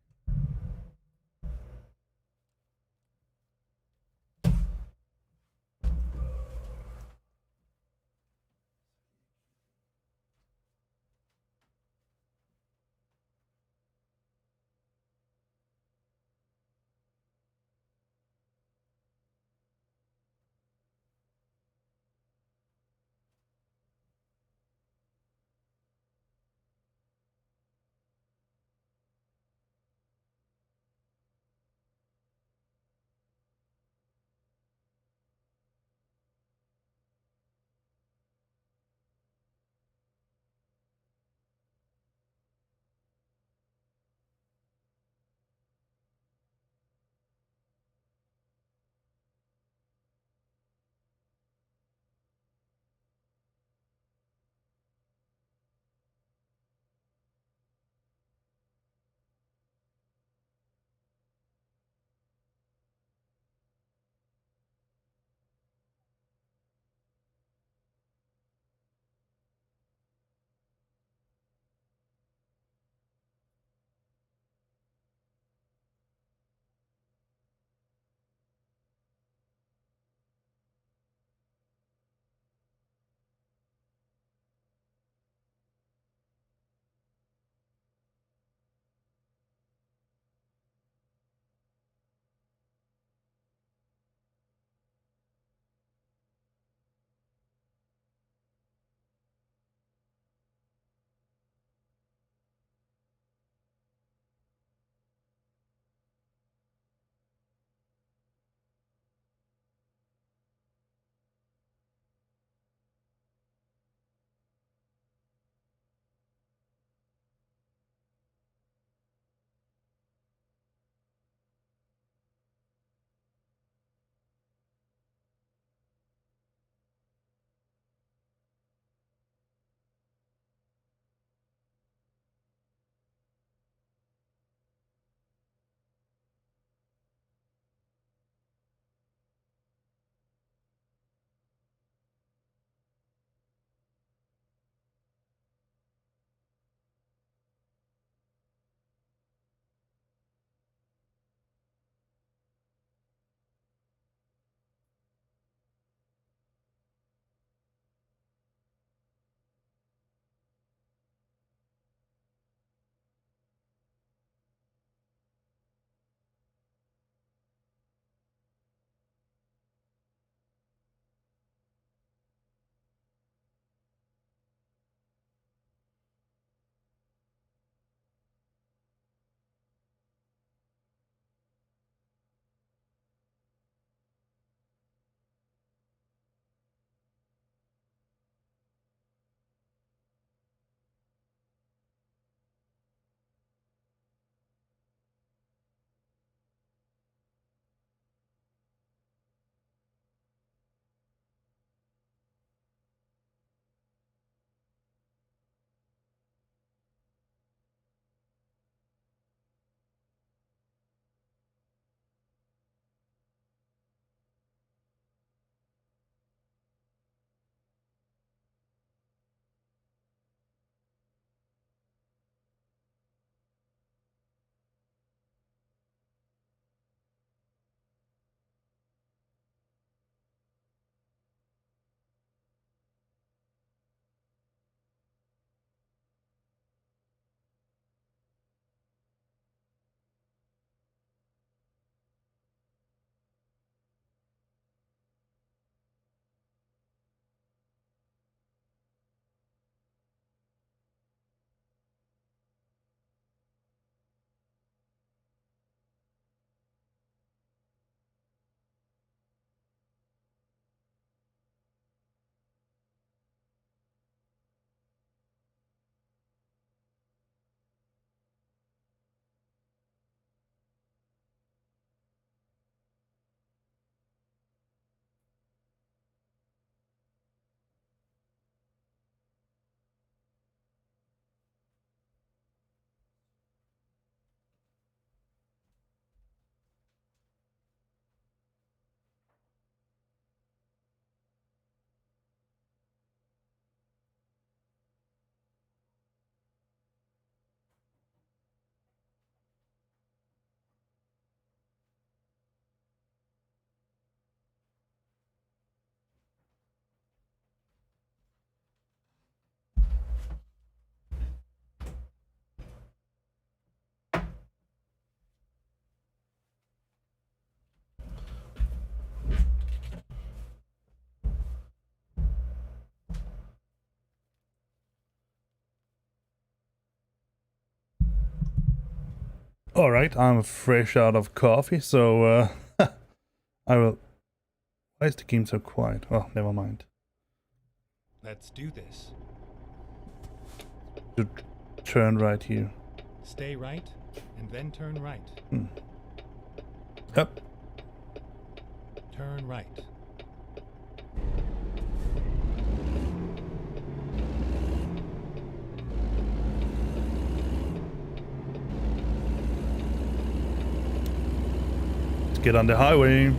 Alright, I'm fresh out of coffee, so I will... Why is the game so quiet? Oh, never mind. Let's do this. To turn right here. Stay right, and then turn right. Yep. Turn right. Let's get on the highway.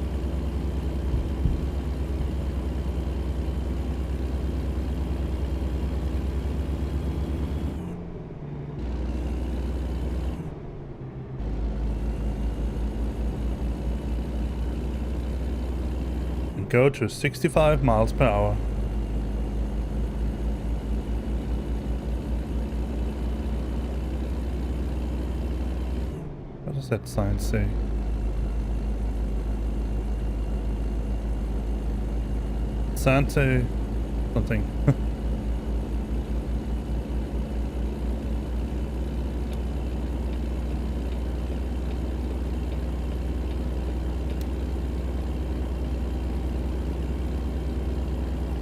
And go to 65 miles per hour. What does that sign say? Santa something.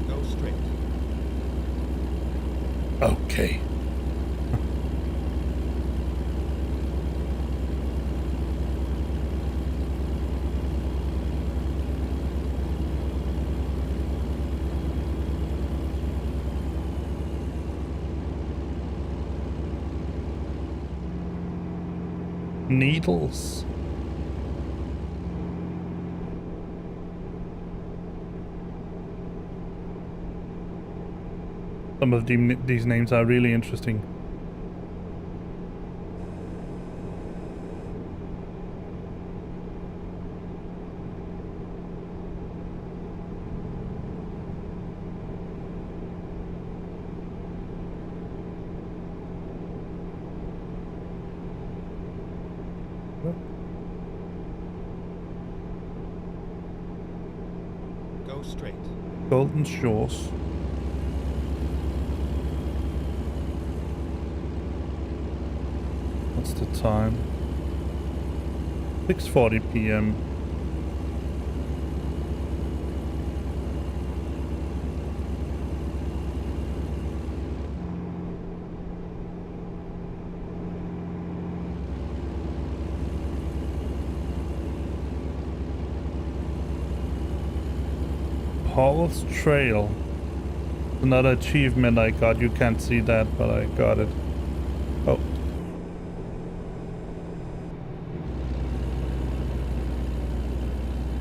Go straight. Okay. Needles. Some of these names are really interesting. Go straight. Golden Shores. What's the time? 6:40 p.m. Paul's Trail. Another achievement I got. You can't see that, but I got it. Oh.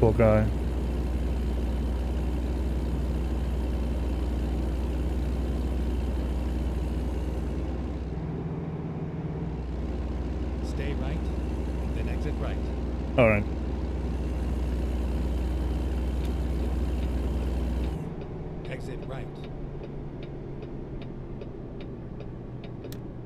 Poor guy. Stay right, then exit right. Alright. Exit right.